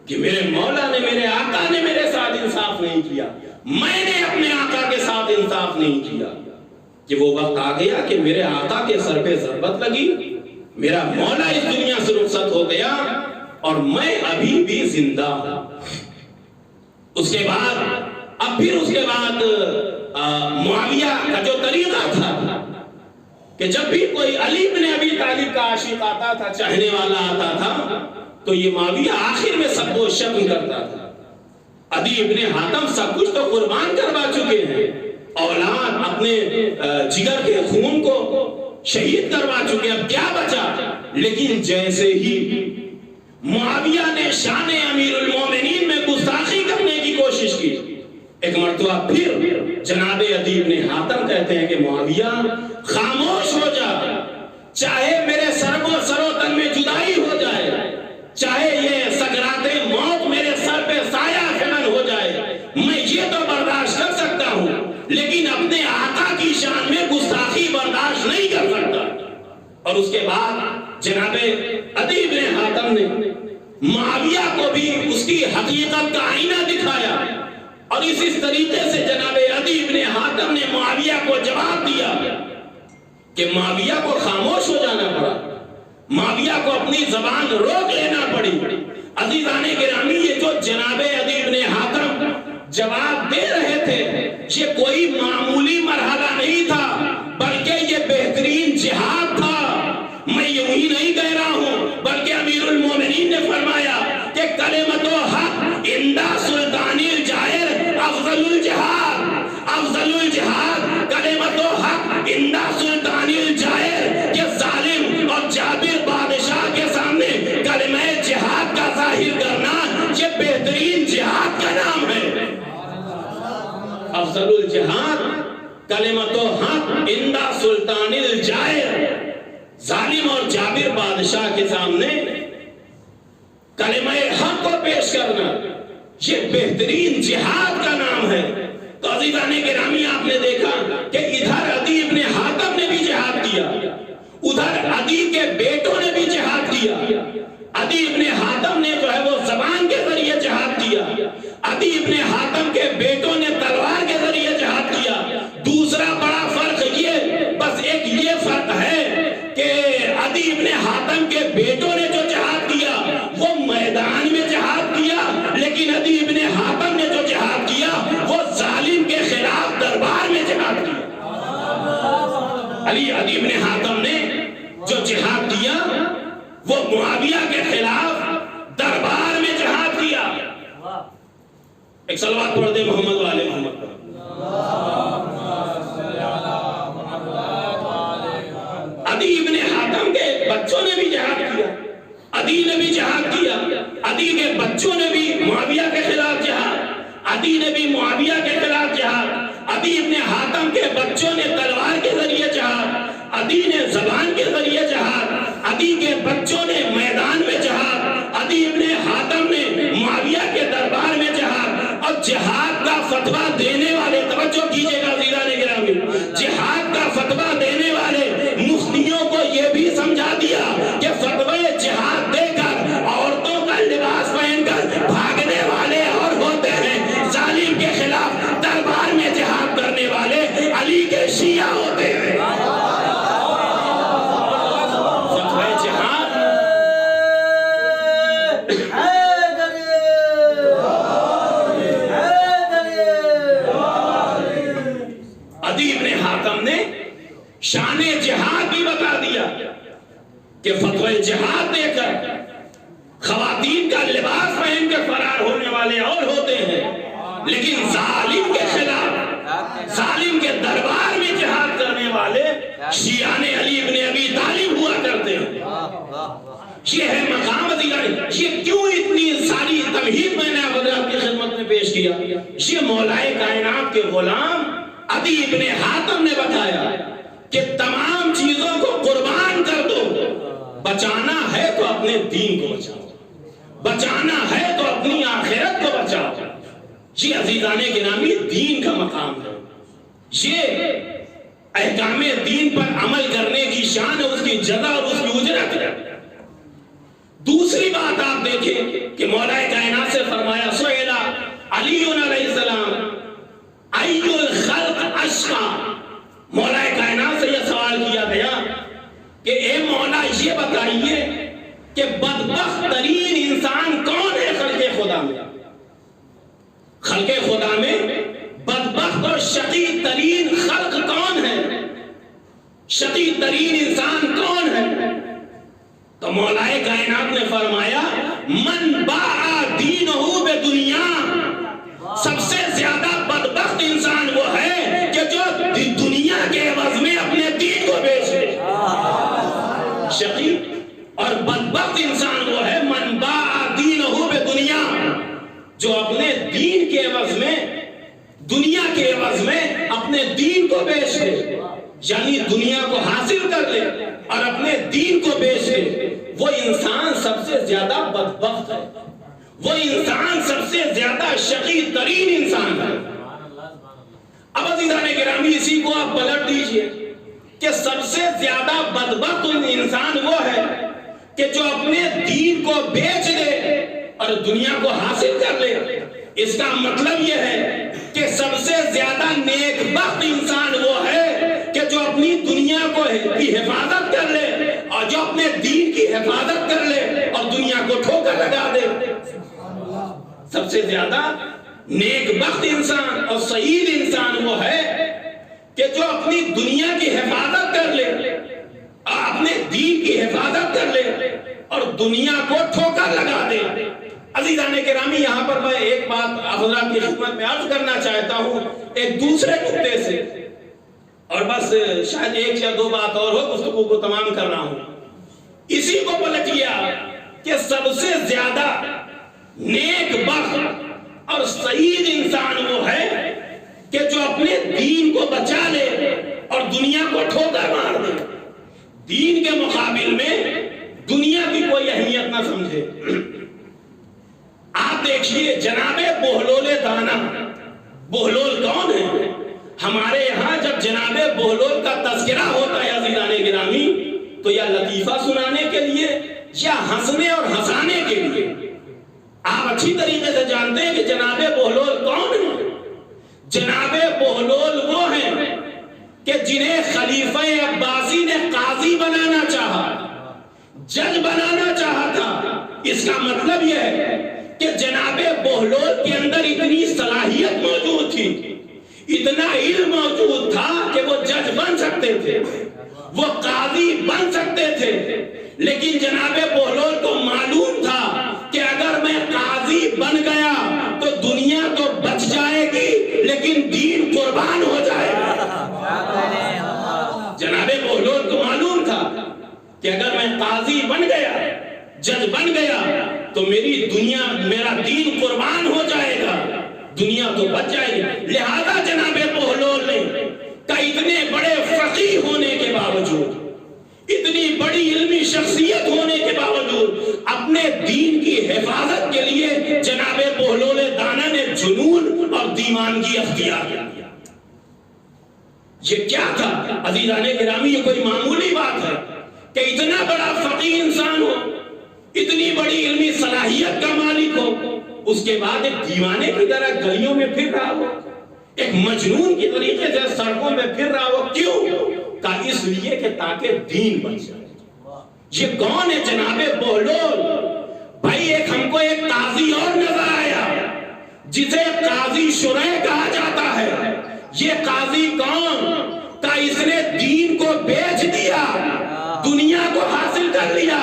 کہ میرے مولا نے، میرے آقا نے میرے ساتھ انصاف نہیں کیا، میں نے اپنے آقا کے ساتھ انصاف نہیں کیا، کہ وہ وقت آ گیا کہ میرے آقا کے سر پہ ضربت لگی، میرا مولا اس دنیا سے رخصت ہو گیا اور میں ابھی بھی زندہ ہوں۔ اس کے بعد معاویہ کا جو طریقہ تھا کہ جب بھی کوئی علی بن ابی طالب کا عاشق آتا تھا، چاہنے والا آتا تھا، تو یہ معاویہ آخر میں سب کو شتم کرتا تھا۔ عدی ابن حاتم سب کچھ تو قربان کروا چکے ہیں، اولاد، اپنے جگر کے خون کو شہید کروا چکے، اب کیا بچا؟ لیکن جیسے ہی معاویہ نے شان امیر المومنین میں گستاخی کرنے کی کوشش کی، ایک مرتبہ پھر جناب عدی بن حاتم کہتے ہیں کہ معاویہ خاموش ہو جا، چاہے میرے سر و تن میں جدائی ہو جائے، چاہے یہ سکرات موت میرے سر پہ سایہ فکن ہو جائے، میں یہ تو برداشت کر سکتا ہوں، لیکن اپنے آقا کی شان میں گستاخی برداشت نہیں کر سکتا۔ اور اس کے بعد جناب عدی بن حاتم نے معاویہ کو بھی اس کی حقیقت کا آئینہ دکھایا، اور اس طریقے سے جناب عدی بن حاتم نے معاویہ کو جواب دیا کہ معاویہ کو خاموش ہو جانا پڑا، معاویہ کو اپنی زبان روک لینا پڑی۔ عزیزان گرامی، یہ جو جناب عدی بن حاتم جواب دے رہے تھے، یہ کوئی معمولی مرحلہ نہیں تھا، بلکہ یہ بہترین جہاد تھا۔ میں یوں ہی نہیں کہہ رہا ہوں، بلکہ امیر المومنین نے فرمایا کہ کلمۃ حق عند سلطان الجائر افضل الجہاد، افضل الجہاد کلمۃ حق عند سلطان الجائر، کہ ظالم اور جابر بادشاہ کے سامنے کلمہ جہاد کا ظاہر کرنا یہ بہترین جہاد کا نام ہے۔ افضل الجہاد کلمۃ حق عند سلطان الجائر، ظالم اور جابر بادشاہ کے سامنے کلمہ حق کو پیش کرنا یہ بہترین جہاد کا نام ہے۔ تو عزیزان گرامی، آپ نے دیکھا کہ ادھر عدی ابن حاتم نے بھی جہاد کیا، ادھر عدی کے بیٹوں نے بھی جہاد کیا۔ عدی ابن حاتم نے جو ہے وہ زبان کے ذریعے جہاد کیا، عدی ابن حاتم کے بیٹوں نے تلوار کے ذریعے جہاد کیا۔ دوسرا بڑا فرق یہ، بس ایک یہ فرق ہے کہ عدی ابن حاتم کے بیٹوں نے جو جہاد کیا وہ میدان میں جہاد کیا، لیکن عدی ابن حاتم نے جو جہاد کیا وہ ظالم کے خلاف دربار میں جہاد کیا۔ عدی ابن حاتم نے جو جہاد کیا وہ معاویہ کے خلاف دربار میں جہاد کیا۔ ایک صلوات پڑھ دے محمد والے محمد پر۔ عدی ابن حاتم کے بچوں نے بھی جہاد کیا، عدی نے بھی جہاد کیا، عدی کے بچوں نے بھی معاویہ کے خلاف جہاد، عدی نے بھی معاویہ کے خلاف جہاد، عدی ابن حاتم کے بچوں نے تلوار کے ذریعے جہاد، عدی نے زبان کے ذریعے جہاد، عدی کے بچوں نے میدان میں جہاد، عدی ابن حاتم نے معاویہ کے دربار میں جہاد۔ اور جہاد کا فتویٰ دینے والے، توجہ کیجئے گا عزیزان گرامی، جہاد کا فتویٰ دینے والے مفتیوں کو یہ بھی سمجھا دیا کہ فتوی جہاد دے کر عورتوں کا لباس پہن کر بھاگنے والے اور ہوتے ہیں، ظالم کے خلاف دربار میں جہاد کرنے والے علی کے شیعہ ہوتے ہیں۔ فتوی جہاد عدی ابن حاتم نے شان جہاد بھی بتا دیا کہ فتوی جہاد دے کر خواتین کا لباس پہن کے فرار ہونے والے اور ہوتے ہیں، لیکن ظالم کے خلاف ظالم کے دربار میں جہاد کرنے والے شیعان علی ابن ابی طالب ہوا کرتے ہیں. یہ ہے مقام عزیزان. یہ کیوں اتنی ساری تمہید میں نے حضرات کی خدمت میں پیش کیا؟ یہ مولائے کائنات کے غلام عدی ابن حاتم نے بتایا کہ تمام چیزوں کو قربان کر دو، بچانا ہے تو اپنے دین کو بچاؤ، بچانا ہے تو اپنی آخرت کو بچاؤ. یہ عزیزان گرامی دین کا مقام ہے. یہ احکام دین پر عمل کرنے کی شان ہے، اس کی جزا اور اس کی اجرت ہے. دوسری بات آپ دیکھیں کہ مولا کائنات سے فرمایا سئل علی علیہ السلام ای الخلق اشقی. مولا کائنات سے یہ سوال کیا گیا کہ اے مولا یہ بتائیے کہ بدبخت ترین انسان کون ہے خلق خدا میں؟ خلق خدا میں بدبخت اور شقی ترین خلق کون ہے؟ شقی ترین انسان کون ہے؟ تو مولا کائنات نے فرمایا من باع دینہ بدنیا. سب سے زیادہ بدبخت انسان وہ ہے کہ جو دنیا کے عوض میں اپنے دین کو بیچ دے. شقی اور بدبخت انسان وہ ہے من باع دینہ بدنیا، جو اپنے دین کے عوض میں، دنیا کے عوض میں اپنے دین کو بیچ دے، یعنی دنیا کو حاصل کر لے اور اپنے دین کو بیچ دے. وہ انسان سب سے زیادہ بدبخت ہے، وہ انسان سب سے زیادہ شقی ترین انسان ہے. اب عزیزان گرامی اسی کو آپ پلٹ دیجئے کہ سب سے زیادہ بدبخت انسان وہ ہے کہ جو اپنے دین کو بیچ دے اور دنیا کو حاصل کر لے. اس کا مطلب یہ ہے کہ سب سے زیادہ نیک بخت انسان وہ ہے کہ جو اپنی دنیا کی حفاظت کر لے اور جو اپنے دین کی حفاظت کر لے اور دنیا کو ٹھوکر لگا دے. سب سے زیادہ نیک بخت انسان اور سعید انسان وہ ہے کہ جو اپنی دنیا کی حفاظت کر لے اور اپنے دین کی حفاظت کر لے اور دنیا کو ٹھوکر لگا دے. عزیزان کرامی یہاں پر میں ایک بات حضرات کی خدمت میں عرض کرنا چاہتا ہوں ایک دوسرے نقطے سے، اور بس شاید ایک یا دو بات اور ہو گفتگو کو تمام کر رہا ہوں. اسی کو پلٹیا کہ سب سے زیادہ نیک بخت اور سعید انسان وہ ہے کہ جو اپنے دین کو بچا لے اور دنیا کو ٹھوکر مار دے. دین کے مقابل میں دنیا کی کوئی اہمیت نہ سمجھے. آپ دیکھیے جناب بہلول دانا، بہلول کون ہے؟ ہمارے یہاں جب جناب بہلول کا تذکرہ ہوتا ہے عزیزان گرامی تو یا لطیفہ سنانے کے لیے یا ہنسنے اور ہنسانے کے لیے. آپ اچھی طریقے سے جانتے ہیں کہ جناب بہلول کون ہے. جناب بہلول وہ ہیں کہ جنہیں خلیفہ عباسی نے قاضی بنانا چاہا، جج بنانا چاہا تھا. اس کا مطلب یہ ہے کہ جناب بہلول کے اندر اتنی صلاحیت موجود تھی، اتنا علم موجود تھا کہ وہ جج بن سکتے تھے، وہ قاضی بن سکتے تھے. لیکن جناب بہلول کو معلوم تھا کہ اگر میں قاضی بن گیا تو دنیا تو بچ جائے گی لیکن دین قربان ہو جائے گا. جناب بہلول کو معلوم تھا کہ اگر میں قاضی بن گیا، جج بن گیا تو میرا دین قربان ہو جائے گا، دنیا تو بچ جائے گی. لہذا جناب بہلول نے اتنے بڑے فقیہ ہونے کے باوجود، اتنی بڑی علمی شخصیت ہونے کے باوجود اپنے دین کی حفاظت کے لیے جناب بہلول دانا نے جنون اور دیوانگی اختیار کیا. یہ کیا تھا عزیزان گرامی؟ یہ کوئی معمولی بات ہے کہ اتنا بڑا فقیہ انسان ہو، اتنی بڑی علمی صلاحیت کا مالک ہو، اس کے بعد ایک دیوانے کی طرح گلیوں میں پھر رہا ہو، ایک مجنون کی طریقے سے سڑکوں میں پھر رہا ہو. کیوں؟ کہ اس لیے کہ تاکہ دین بچ جائے. یہ کون ہے؟ جناب بہلول. بھائی ایک ہم کو ایک قاضی اور نظر آیا جسے قاضی شرح کہا جاتا ہے. یہ قاضی کون؟ کہ اس نے دین کو بیچ دیا، دنیا کو حاصل کر لیا.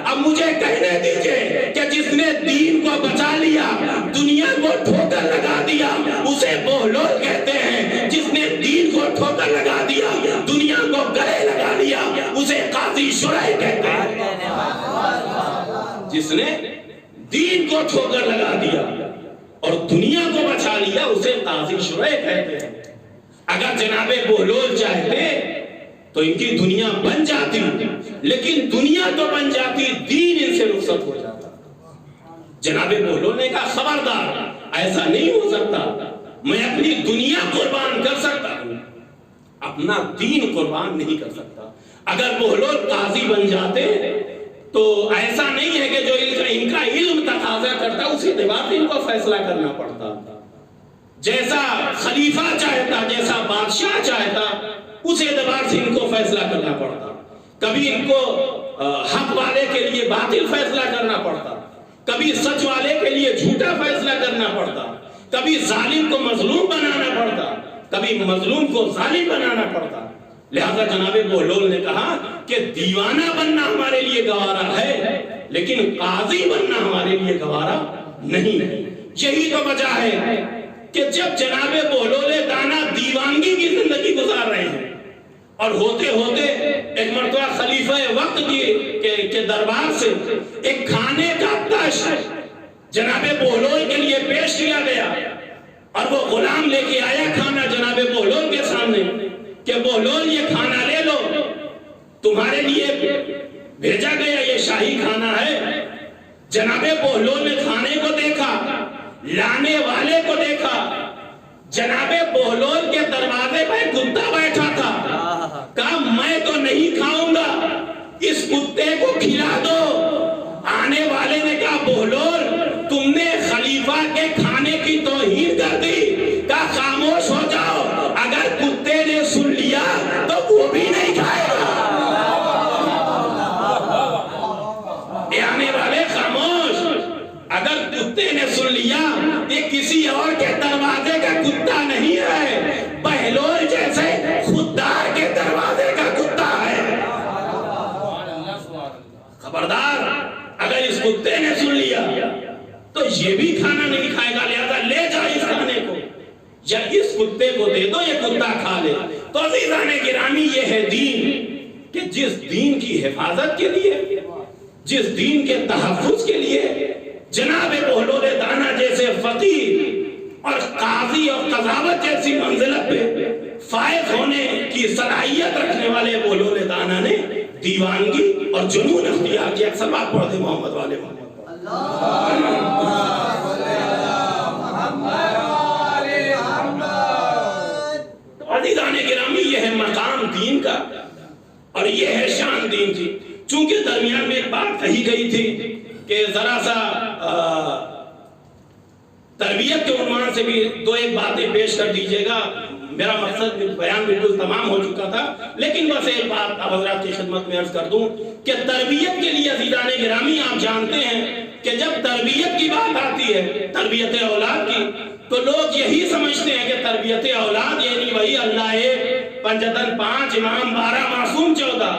اب مجھے کہنے دیجئے کہ جس نے دین کو بچا لیا، دنیا کو ٹھوکر لگا دیا، اسے بہلول کہتے ہیں. اسے قاضی شرح کہتے ہیں۔ جس نے دین کو ٹھوکر لگا دیا اور دنیا کو بچا لیا اسے قاضی شرح کہتے ہیں۔ اگر جناب بہلول چاہتے تو ان کی دنیا بن جاتی، لیکن دنیا تو بن جاتی، دین ان سے رخصت ہو جاتا۔ جناب بہلول نے کہا خبردار، ایسا نہیں ہو سکتا، میں اپنی دنیا قربان کر سکتا ہوں، اپنا دین قربان نہیں کر سکتا۔ اگر بہلول قاضی بن جاتے تو ایسا نہیں ہے کہ جو ان کا علم تقاضا کرتا اسی اعتبار سے ان کو فیصلہ کرنا پڑتا، جیسا خلیفہ چاہتا، جیسا بادشاہ چاہتا اس اعتبار سے ان کو فیصلہ کرنا پڑتا۔ کبھی ان کو حق والے کے لیے باطل فیصلہ کرنا پڑتا، کبھی سچ والے کے لیے جھوٹا فیصلہ کرنا پڑتا، کبھی ظالم کو مظلوم بنانا پڑتا، کبھی مظلوم کو ظالم بنانا پڑتا۔ لہذا جناب بہلول نے کہا کہ دیوانہ بننا ہمارے لیے گوارا ہے، لیکن قاضی بننا ہمارے لیے گوارا نہیں۔ یہی تو وجہ ہے کہ جب جناب بہلول دانا دیوانگی کی زندگی گزار رہے ہیں اور ہوتے ہوتے ایک مرتبہ خلیفہ وقت کے دربار سے ایک کھانے کا تش جناب بہلول کے لیے پیش کیا گیا اور وہ غلام لے کے آیا کھانا جناب بہلول کے سامنے کہ بہلول یہ کھانا لے لو، تمہارے لیے بھیجا گیا یہ شاہی کھانا ہے۔ جناب بہلول نے کھانے کو دیکھا، لانے والے کو دیکھا، جناب بہلول کے دروازے پہ کتا بیٹھا تھا، کہا میں تو نہیں کھاؤں گا، اس کتے کو کھلا دو۔ آنے والے نے کہا بہلول تم نے خلیفہ کے کھانے کی توہین کر دی، کہا خاموش ہو جاؤ، اگر کتے نے سن لیا تو وہ بھی نہیں کھائے گا۔ آنے والے خاموش، اگر کتے نے سن لیا یہ کسی اور کے دروازے کا کتا نہیں ہے، بہلول جیسے خوددار کے دروازے کا کتا ہے۔ خبردار، اگر اس کتے نے سن لیا تو یہ بھی کھانا نہیں کھائے گا، لہذا لے جا اس کھانے کو یا اس کتے کو دے دو، یہ کتا کھا لے۔ تو عزیزان گرامی یہ ہے دین کہ جس دین کی حفاظت کے لیے، جس دین کے تحفظ کے لیے جناب بہلول دانا جیسے فقیہ اور قاضی اور قضاوت جیسی منزلت پہ فائز ہونے کی صلاحیت رکھنے والے بہلول دانا نے دیوانگی اور جنون اختیار کیا۔ اکثر بات پڑھ دے محمد والے عزیزان گرامی یہ ہے مقام دین کا اور یہ ہے شان دین کی۔ چونکہ درمیان میں ایک بات کہی گئی تھی کہ ذرا سا تربیت کے عنوان سے بھی دو ایک باتیں پیش کر دیجئے گا، میرا مقصد بیان بالکل تمام ہو چکا تھا، لیکن بس ایک بات اب حضرات کی خدمت میں عرض کر دوں کہ تربیت کے لیے عزیزان گرامی آپ جانتے ہیں کہ جب تربیت کی بات آتی ہے، تربیت اولاد کی، تو لوگ یہی سمجھتے ہیں کہ تربیت اولاد یعنی وہی اللہ ایک، پنجتن 5، امام 12، معصوم 14۔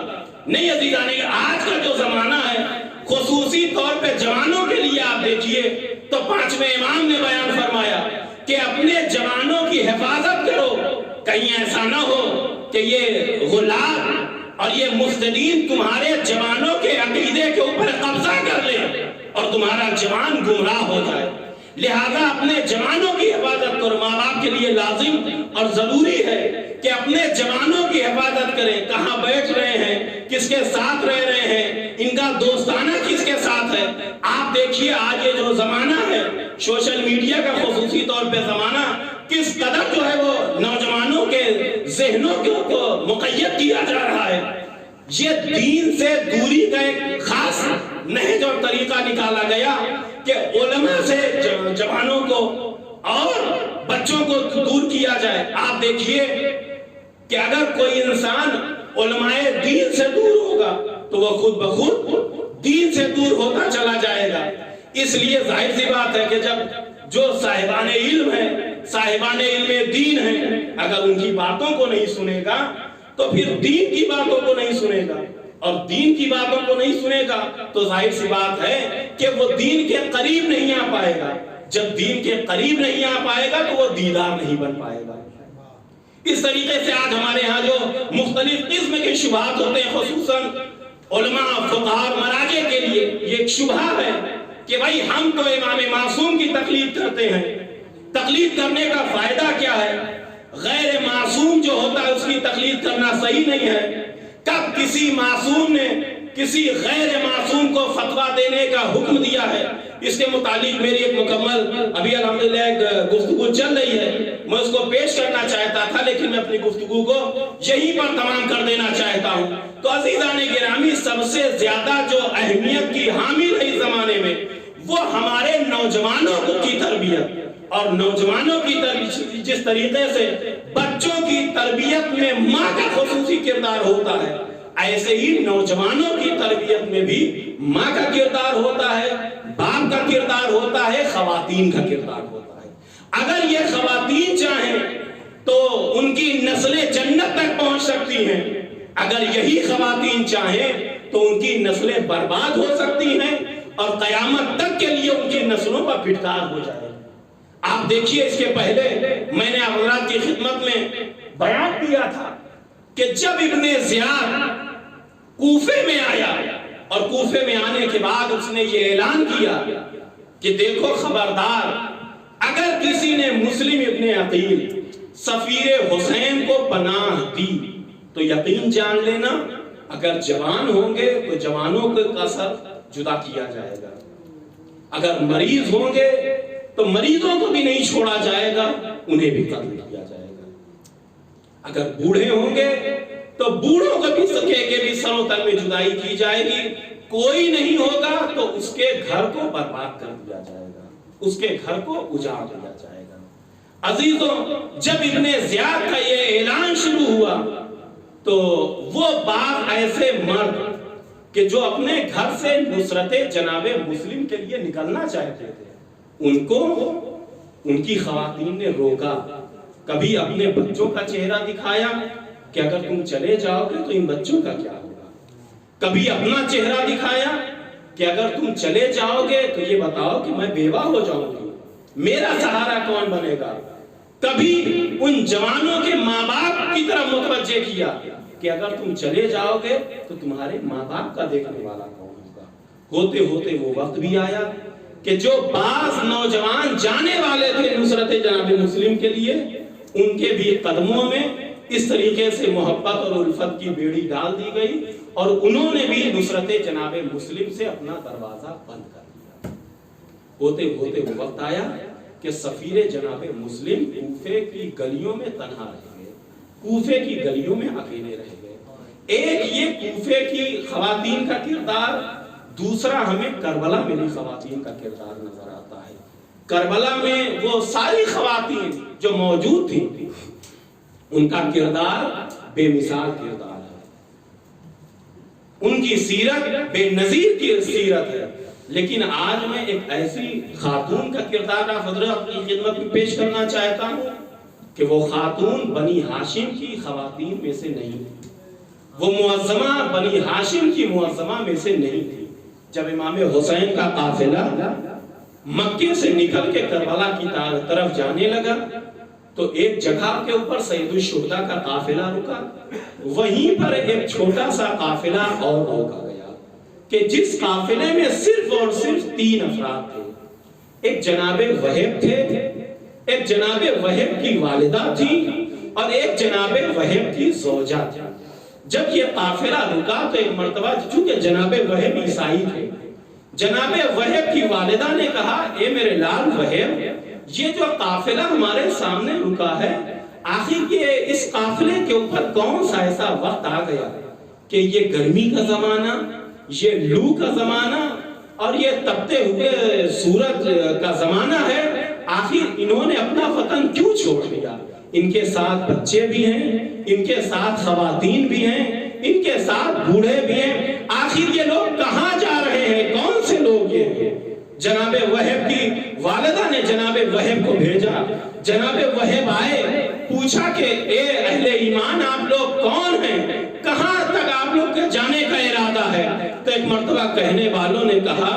نہیں عزیزان، آج کا جو زمانہ ہے خصوصی طور پہ جوانوں کے لیے آپ دیکھیے تو 5ویں امام نے بیان فرمایا کہ اپنے جوانوں کی حفاظت کرو، کہیں ایسا نہ ہو کہ یہ غلات اور یہ مفسدین تمہارے جوانوں کے عقیدے کے اوپر قبضہ کر لیں اور تمہارا جوان گمراہ ہو جائے۔ لہذا اپنے جوانوں کی حفاظت کرو۔ ماں باپ کے لیے لازم اور ضروری ہے کہ اپنے جوانوں کی حفاظت کریں، کہاں بیٹھ رہے ہیں، کس کے ساتھ رہ رہے ہیں، ان کا دوستانہ کس کے ساتھ ہے۔ آپ دیکھیے آج یہ جو زمانہ ہے سوشل میڈیا کا خصوصی طور پہ زمانہ، کس قدر جو ہے وہ نوجوانوں کے ذہنوں کو مقید کیا جا رہا ہے۔ یہ دین سے دوری کا ایک خاص نہج اور طریقہ نکالا گیا کہ علماء سے جوانوں کو اور بچوں کو دور کیا جائے۔ آپ دیکھیے کہ اگر کوئی انسان علماء دین سے دور ہوگا تو وہ خود بخود دین سے دور ہوتا چلا جائے گا۔ اس لیے ظاہر سی بات ہے کہ جب جو صاحبان علم ہیں، صاحبان علم دین ہیں، اگر ان کی باتوں کو نہیں سنے گا تو پھر دین کی باتوں کو نہیں سنے گا، اور دین کی باتوں کو نہیں سنے گا تو ظاہر سی بات ہے کہ وہ دین کے قریب نہیں آ پائے گا۔ جب دین کے قریب نہیں آ پائے گا تو وہ دیدار نہیں بن پائے گا۔ اس طریقے سے آج ہمارے ہاں جو مختلف قسم کے شبہات ہوتے ہیں، خصوصاً علماء فقہاء اور مراجع کے لیے یہ ایک شبہ ہے کہ بھائی ہم تو امام معصوم کی تقلید کرتے ہیں، تقلید کرنے کا فائدہ کیا ہے؟ غیر معصوم جو ہوتا ہے اس کی تقلید کرنا صحیح نہیں ہے۔ کب کسی معصوم نے کسی غیر معصوم کو فتویٰ دینے کا حکم دیا ہے؟ اس کے متعلق میری ایک مکمل ابھی الحمدللہ ایک گفتگو چل رہی ہے، میں اس کو پیش کرنا چاہتا تھا لیکن میں اپنی گفتگو کو یہیں پر تمام کر دینا چاہتا ہوں۔ تو عزیزان گرامی، سب سے زیادہ جو اہمیت کی حامل ہے اس زمانے میں وہ ہمارے نوجوانوں کی تربیت، اور نوجوانوں کی تربیت جس طریقے سے بچوں کی تربیت میں ماں کا خصوصی کردار ہوتا ہے، ایسے ہی نوجوانوں کی تربیت میں بھی ماں کا کردار ہوتا ہے، باپ کا کردار ہوتا ہے، خواتین کا کردار ہوتا ہے۔ اگر یہ خواتین چاہیں تو ان کی نسلیں جنت تک پہنچ سکتی ہیں، اگر یہی خواتین چاہیں تو ان کی نسلیں برباد ہو سکتی ہیں اور قیامت تک کے لیے ان کی نسلوں پر پھٹکار ہو جائے۔ آپ دیکھیے، اس کے پہلے میں نے حضرات کی خدمت میں بیان کیا تھا کہ جب ابن زیاد کوفے میں آیا اور کوفے میں آنے کے بعد اس نے یہ اعلان کیا کہ دیکھو خبردار، اگر کسی نے مسلم ابن عقیل سفیر حسین کو پناہ دی تو یقین جان لینا اگر جوان ہوں گے تو جوانوں کا سر جدا کیا جائے گا، اگر مریض ہوں گے تو مریضوں کو بھی نہیں چھوڑا جائے گا، انہیں بھی قتل کیا جائے گا، اگر بوڑھے ہوں گے تو بوڑھوں کو بھی سکے کے بھی سر و تن میں جدائی کی جائے گی، کوئی نہیں ہوگا تو اس کے گھر کو برباد کر دیا جائے گا، اس کے گھر کو اجاڑ دیا جائے گا۔ عزیزوں، جب ابن زیاد کا یہ اعلان شروع ہوا تو وہ بعض ایسے مرد کہ جو اپنے گھر سے نصرت جناب مسلم کے لیے نکلنا چاہتے تھے، ان کو ان کی خواتین نے روکا، کبھی اپنے بچوں کا چہرہ دکھایا کہ اگر تم چلے جاؤ گے تو ان بچوں کا کیا ہوگا، کبھی اپنا چہرہ دکھایا کہ اگر تم چلے جاؤ گے تو یہ بتاؤ کہ میں بیوہ ہو جاؤں گی، میرا سہارا کون بنے گا، کبھی ان جوانوں کے ماں باپ کی طرف متوجہ کیا کہ اگر تم چلے جاؤ گے تو تمہارے ماں باپ کا دیکھنے والا کون ہوگا۔ ہوتے ہوتے وہ وقت بھی آیا کہ جو بعض نوجوان جانے والے تھے نصرت جناب مسلم کے لیے، ان کے بھی قدموں میں اس طریقے سے محبت اور الفت کی بیڑی ڈال دی گئی اور انہوں نے بھی نصرت جناب مسلم سے اپنا دروازہ بند کر دیا۔ ہوتے ہوتے وہ وقت آیا کہ سفیر جناب مسلم کوفے کی گلیوں میں تنہا رہ گئے، کوفے کی گلیوں میں اکیلے رہ گئے۔ ایک یہ کوفے کی خواتین کا کردار، دوسرا ہمیں کربلا میں بھی خواتین کا کردار نظر آتا ہے۔ کربلا میں وہ ساری خواتین جو موجود تھیں، ان کا کردار بے مثال کردار ہے، ان کی سیرت بے نظیر کی سیرت ہے۔ لیکن آج میں ایک ایسی خاتون کا کردار آپ حضرات کی خدمت میں پیش کرنا چاہتا ہوں کہ وہ خاتون بنی ہاشم کی خواتین میں سے نہیں تھی، وہ معظمہ بنی ہاشم کی معظمہ میں سے نہیں تھی۔ جب امام حسین کا قافلہ مکے سے نکل کے کربلا کی طرف جانے لگا تو ایک جگہ کے اوپر سید الشہداء کا قافلہ رکا، وہیں پر ایک چھوٹا سا قافلہ اور روکا گیا کہ جس قافلے میں صرف اور صرف 3 افراد تھے، ایک جناب وہب تھے، ایک جناب وہب کی والدہ تھی اور ایک جناب وہب کی زوجہ تھی۔ جب یہ قافلہ رکا تو ایک مرتبہ چونکہ جناب وہب عیسائی تھے، جناب وہب کی والدہ نے کہا، اے میرے لال وہب، یہ جو قافلہ ہمارے سامنے رکا ہے، آخر یہ اس قافلے کے اوپر کون سا ایسا وقت آ گیا کہ یہ گرمی کا زمانہ، یہ لو کا زمانہ اور یہ تپتے ہوئے سورج کا زمانہ ہے، آخر انہوں نے اپنا وطن کیوں چھوڑ دیا؟ ان کے ساتھ بچے بھی ہیں، ان کے ساتھ خواتین بھی ہیں، ان کے ساتھ بوڑھے بھی ہیں، آخر یہ لوگ کہاں جا رہے ہیں؟ کون سے لوگ یہ؟ جناب وہب کی والدہ نے جناب وہب کو بھیجا، جناب وہب آئے، پوچھا کہ اے اہل ایمان آپ لوگ کون ہیں؟ کہاں تک آپ لوگ کے جانے کا ارادہ ہے؟ تو ایک مرتبہ کہنے والوں نے کہا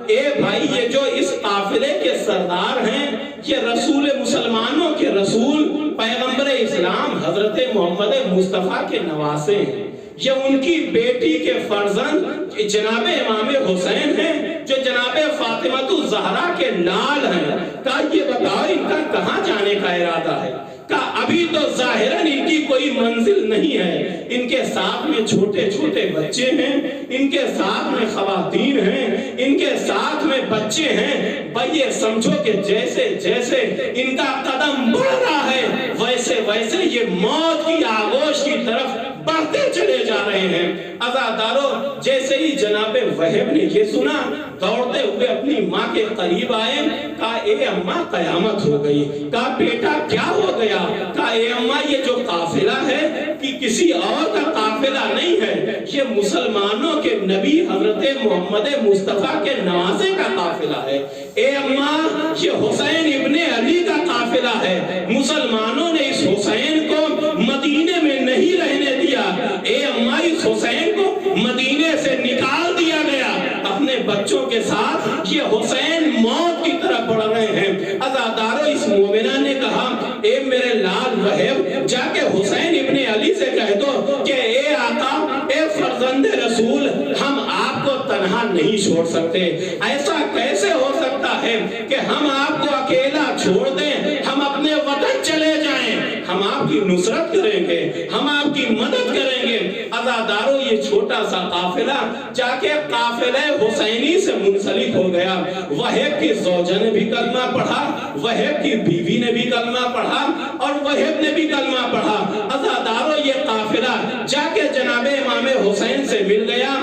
اے بھائی یہ جو اس قافلے کے سردار ہیں یہ رسول مسلمانوں کے رسول پیغمبر اسلام حضرت محمد مصطفیٰ کے نواسے ہیں، یہ ان کی بیٹی کے فرزند جناب امام حسین ہیں جو جناب فاطمہ الزہرا کے لال ہیں۔ کہا یہ بتاؤ ان کا کہاں جانے کا ارادہ ہے؟ کہا ابھی تو ظاہراً ان کی کوئی منزل نہیں ہے، ان کے ساتھ میں چھوٹے چھوٹے بچے ہیں، ان کے ساتھ میں خواتین ہیں، ان کے ساتھ میں بچے ہیں۔ بھائی یہ سمجھو کہ جیسے جیسے ان کا قدم بڑھ رہا ہے ویسے ویسے یہ موت کی آغوش کی طرف بڑھتے چلے جا رہے ہیں۔ عزادارو جیسے ہی جناب وہب نے یہ سنا دوڑتے ہوئے اپنی ماں کے قریب آئے، کہا اے اماں قیامت ہو گئی۔ کہا بیٹا کیا ہو گیا؟ کہا اے اماں یہ جو قافلہ ہے کہ کسی اور کا قافلہ نہیں ہے، یہ مسلمانوں کے نبی حضرت محمد مصطفیٰ کے نواسے کا قافلہ ہے۔ اے اماں یہ حسین ابن علی کا قافلہ ہے، مسلمانوں نے اس حسین کو مدینے میں نہیں رہنے دیا، اے اماں اس حسین کو مدینے سے نکال دیا گیا۔ اپنے بچوں کے ساتھ یہ حسین موت کی طرف بڑھ رہے ہیں۔ عزادارو اس مومنہ نے کہا اے میرے لال وہب جا کے حسین ابن علی سے کہہ دو کہ اے آقا اے فرزند رسول ہم آپ کو تنہا نہیں چھوڑ سکتے، ایسا کیسے ہو سکتا ہے کہ ہم آپ کو اکیلا چھوڑ دیں، ہم اپنے وطن چلے جائیں، ہم آپ کی نصرت کریں گے، ہم آپ کی مدد کریں گے۔ عزادارو یہ چھوٹا سا قافلہ جا کے قافلہ حسینی سے منسلک ہو گیا۔ وہب کی زوجہ نے بھی کلمہ پڑھا، وہب کی بیوی نے بھی کلمہ پڑھا اور وہب نے بھی کلمہ پڑھا۔ عزادارو یہ قافلہ جا کے جناب امام حسین سے مل گیا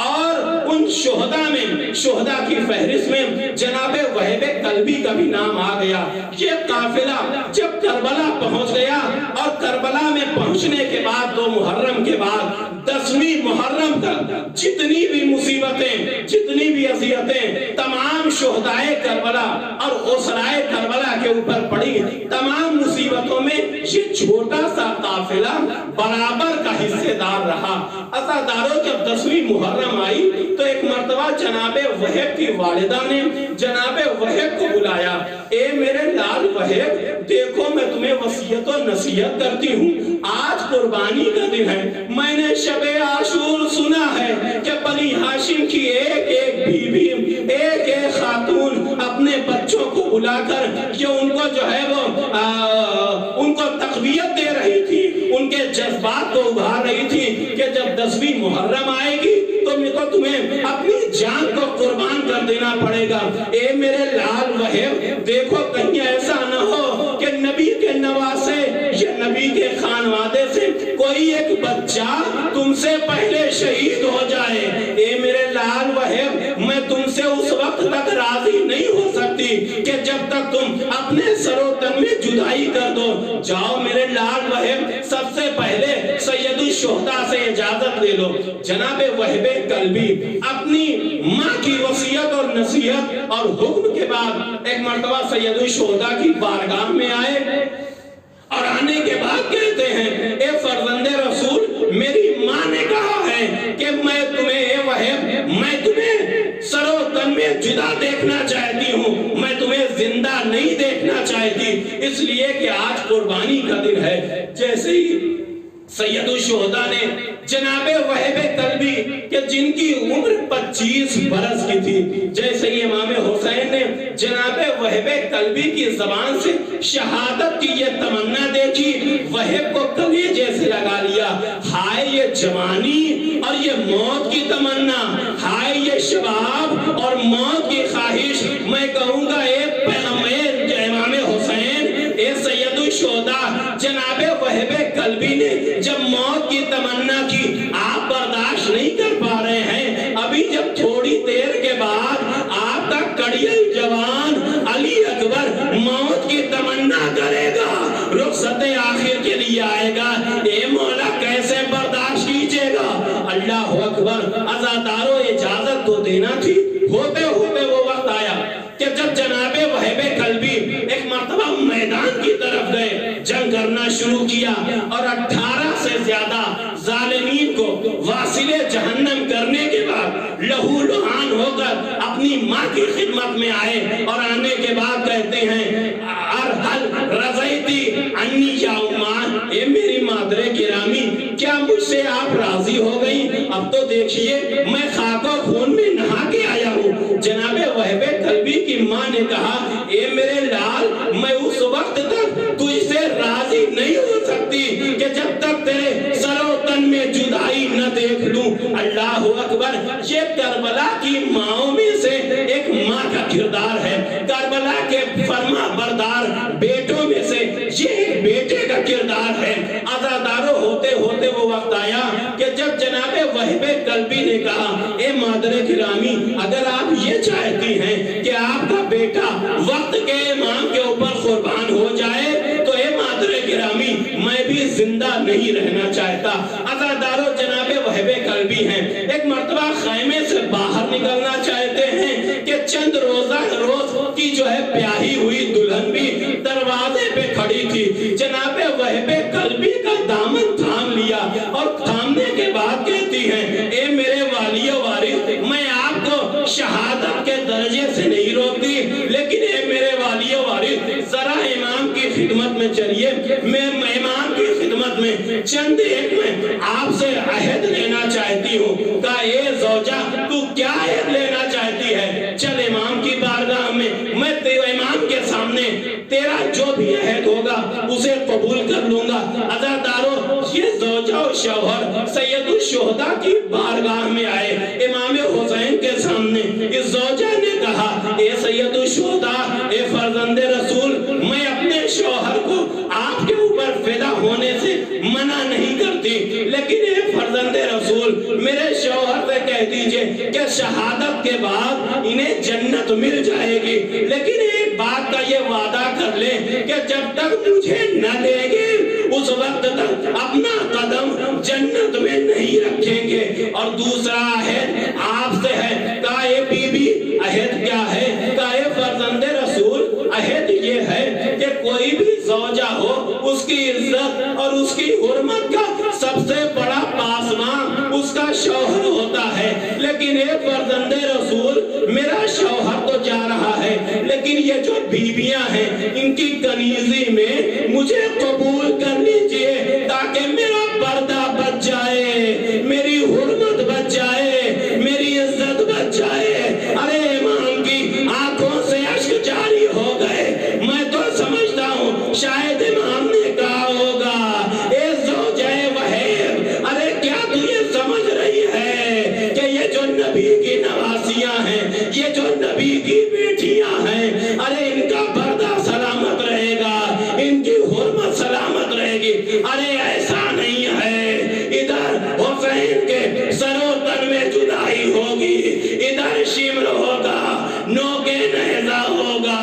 اور ان شہداء میں شہداء کی فہرست میں جناب وہب کلبی کا بھی نام آ گیا۔ یہ قافلہ جب کربلا پہنچ گیا اور کربلا میں پہنچنے کے بعد 2 محرم کے بعد 10ویں محرم تک جتنی بھی مصیبتیں جتنی بھی اذیتیں تمام شہدائے کربلا اور اسرائے کربلا کے اوپر پڑی، تمام مصیبتوں میں یہ چھوٹا سا قافلہ برابر کا حصے دار رہا۔ عزادارو جب 10ویں محرم آئی تو ایک مرتبہ جناب وہب کی والدہ نے جناب وہب کو بلایا، اے میرے لال وہب دیکھو میں تمہیں وصیت و نصیحت کرتی ہوں، آج قربانی کا دن ہے، میں نے شب عاشور سنا ہے کہ بنی ہاشم کی ایک ایک بیوی ایک ایک خاتون اپنے بچوں کو بلا کر یہ ان کو جو ہے وہ ان کو تقویت دے رہی تھی، ان کے جذبات کو ابھار رہی تھی کہ جب 10ویں محرم آئے گی تو تمہیں اپنی جان کو قربان کر دینا پڑے گا۔ اے میرے لال وہب دیکھو کہیں ایسا نہ ہو کہ نبی کے نواسے یا نبی کے خانوادے سے کوئی ایک بچہ تم سے پہلے شہید ہو جائے۔ اے میرے لال وہب میں تم سے اس وقت تک راضی نہیں ہو سکتی کہ جب تک تم اپنے سر و تن میں جدائی کر دو۔ جاؤ میرے لال وہب سب سے پہلے سید الشہداء سے اجازت لے لو۔ جناب وہب کلبی اپنی ماں کی وصیت اور نصیحت اور حکم کے بعد ایک مرتبہ سید الشہداء کی بارگاہ میں آئے اور آنے کے بعد کہتے ہیں اے فرزند رسول میری ماں نے کہا ہے کہ میں تمہیں اے وہب میں تمہیں سر و تن میں جدا دیکھنا چاہتی ہوں، میں تمہیں زندہ نہیں دیکھنا چاہتی، اس لیے کہ آج قربانی کا دن ہے۔ جیسے ہی سید الشہداء نے جناب وہب کلبی کہ جن کی عمر 25 برس کی تھی، جیسے ہی امام حسین نے جناب وہب کلبی کی زبان سے شہادت کی یہ تمنا دیکھی، وہب کو کلیجے سے لگا لیا، ہائے یہ جوانی اور یہ موت کی تمنا، ہائے یہ شباب اور موت کی خواہش۔ میں کہوں گا اے پیغمبر امام حسین اے سید الشہداء جناب وہب کلبی نے جب موت کی تمنا کی آپ برداشت نہیں کر پا رہے ہیں، ابھی جب تھوڑی دیر کے بعد آپ کا کڑیل جوان علی اکبر موت کی تمنا کرے گا، رخصت آخر کے لیے آئے گا، اے مولا کیسے برداشت کیجئے گا؟ اللہ اکبر۔ عزادارو اجازت تو دینا تھی، ہوتے ہوتے وہ وقت آیا کہ جب جناب وہب کلبی ایک مرتبہ میدان کی طرف گئے، جنگ کرنا شروع کیا اور 18 سے زیادہ ظالمین کو واصل جہنم کرنے کے بعد لہو لہان ہو کر اپنی ماں کی خدمت میں آئے اور آنے کے بعد کہتے ہیں ارحل رضیتی انی یا امان، اے میری مادر گرامی کیا مجھ سے آپ راضی ہو گئی؟ اب تو دیکھیے میں خاک و خون میں نہا کے آیا ہوں۔ جناب وہب کلبی کی ماں نے کہا اے میرے لال میں اس وقت تک تجھ سے راضی نہیں ہو سکتی کہ جب تک تیرے سر و تن میں جدائی نہ دیکھ لوں۔ اللہ اکبر، یہ کربلا کی ماؤں میں سے ایک ماں کا کردار ہے، کربلا کے فرما بردار بیٹوں میں سے یہ ایک بیٹے کا کردار ہے۔ عزادارو ہوتے ہوتے وہ وقت آیا کہ جب جناب وہب کلبی نے کہا اے مادر گرامی اگر آپ یہ چاہتی ہیں کہ آپ کا بیٹا وقت کے امام کے اوپر قربان ہو جائے تو اے مادر گرامی میں بھی زندہ نہیں رہنا چاہتا۔ عزادارو جناب وہب کلبی ہیں، ایک مرتبہ خیمے سے باہر نکلنا چاہتے ہیں کہ چند روز کی جو ہے بیاہی ہوئی دلہن بھی دروازے پہ کھڑی تھی۔ جناب وہب کلبی کا دامن تھام لیا اور تھامنے کے بعد کہتی ہیں اے میرے والی و وارث میں آپ کو شہادت کے درجے سے نہیں روکتی، لیکن اے میرے والی و وارث ذرا امام کی خدمت میں چلیے، میں امام کی خدمت میں چند ایک میں آپ سے عہد لینا چاہتی ہوں۔ کہا اے زوجہ تو کیا عہد لینا چاہتی ہے؟ چل امام کی بارگاہ میں امام کے سامنے تیرا جو بھی عہد ہوگا اسے قبول کر لوں گا۔ عزادارو یہ زوجہ و شوہر سید الشہداء کی بارگاہ میں آئے، امام حسین کے سامنے اس زوجہ نے کہا اے سید الشہداء، اے فرزند رسول میں اپنے شوہر کو آپ کے اوپر فدا ہونے سے منع نہیں کرتی، لیکن اے فرزند رسول میرے شوہر سے کہہ دیجئے کہ شہادت کے بعد انہیں جنت مل جائے گی، لیکن ایک بات کا یہ وعدہ کر لیں کہ جب تک مجھے نہ دیں گے اس وقت تک اپنا قدم جنت میں نہیں رکھیں گے۔ اور دوسرا عہد آپ سے ہے۔ کہا اے بی بی عہد کیا ہے؟ کہا اے فرزند رسول عہد یہ ہے کہ کوئی بھی زوجہ ہو اس کی عزت اور اس کی حرمت کا سب سے بڑا پاسبان اس کا شوہر ہوتا ہے، لیکن اے فرزند رسول میرا شوہر تو جا رہا ہے لیکن یہ جو بیویاں ہیں ان کی کنیزی میں مجھے قبول کر لیجئے تاکہ میرا پردہ بچ جائے، میری حرمت بچ جائے، میری عزت بچ جائے۔ ارے امام کی آنکھوں سے اشک جاری ہو گئے۔ میں تو سمجھتا ہوں شاید امام نے کہا ہوگا اے زوجہ وہب، ارے کیا تو یہ سمجھ رہی ہے کہ یہ جو نبی کی نواسیاں ہیں، یہ جو نبی کی بیٹیاں ہیں، ارے ان کا پردہ سلامت رہے گا، ان کی حرمت سلامت رہے گی۔ ارے ایسا نہیں ہے، ادھر حسین کے سر و تن میں جدائی ہوگی، ادھر شمر ہوگا، نوکے نیزہ ہوگا،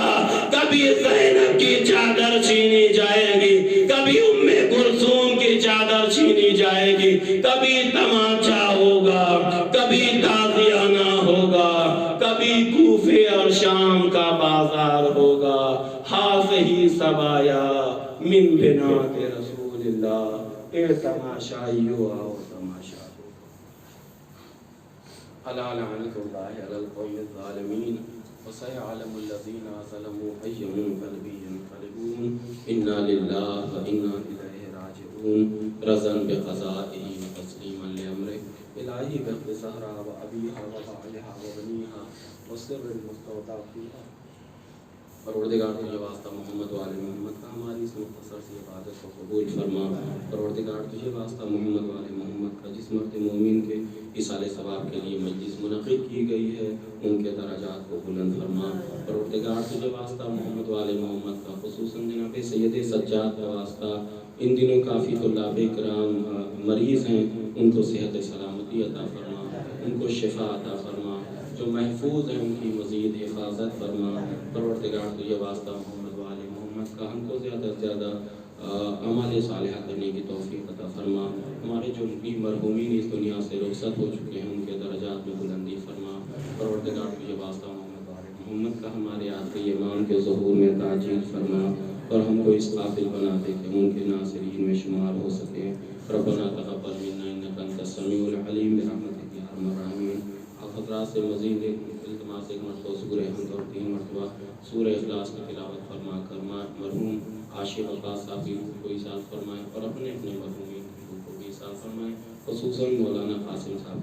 کبھی زینب کی چادر چھینی جائے گی، کبھی ام کلثوم کی چادر چھینی جائے گی، کبھی تماچا ہوگا، کبھی تازیانہ ہوگا، کبھی کوفے اور شام کا بازار ہوگا۔ حاضہی سبایا من بنات رسول اللہ، اے تماشائیو آؤ تماشا ہو۔ الا لعنت اللہ علی القوم الظالمین وسيعلم الذين ظلموا أي منقلب ينقلبون إنا لله وإنا إليه راجعون رضا بقضائه وتسليما لأمره إلهي باختصارها وأبيها وبعلها وبنيها وسر المستودع فيها۔ پروردگار تجھے واسطہ محمد و آل محمد کا ہماری اس مختصر سی عبادت کو قبول فرما۔ پروردگار تجھے واسطہ محمد و آل محمد کا جس مرد مومن کے ایصال ثواب کے لیے مجلس منعقد کی گئی ہے ان کے درجات کو بلند فرما۔ پروردگار تجھے واسطہ محمد و آل محمد کا خصوصاً جناب سید سجاد کا واسطہ ان دنوں کافی طلاب کرام مریض ہیں، ان کو صحت سلامتی عطا فرما، ان کو شفا عطا فرما، جو محفوظ ہیں ان کی مزید حفاظت فرما۔ پروردگار تجھے واسطہ محمد و آل محمد کا ہم کو زیادہ سے زیادہ اعمال صالحہ کرنے کی توفیق عطا فرما۔ ہمارے جو بھی مرحومین اس دنیا سے رخصت ہو چکے ہیں ان کے درجات میں بلندی فرما۔ پروردگار تجھے واسطہ محمد و آل محمد کا ہمارے آخری امام کے ظہور میں تاجیل فرما اور ہم کو اس قابل بنا دے کہ ان کے ناصرین میں شمار ہو سکے۔ ربنا تقبل منا انک انت السمیع العلیم برحمتک یا ارحم الراحمین۔ حضرات سے مزید ایک التماس، ایک مرتبہ سورہ حمد اور 3 مرتبہ سورہ اخلاص کی تلاوت فرما کر مرحوم عاشق عباس صاحب کی روح کو ایصال فرمائیں اور اپنے مرحومین کی روح کو بھی ایصال فرمائیں، خصوصاً مولانا قاسم صاحب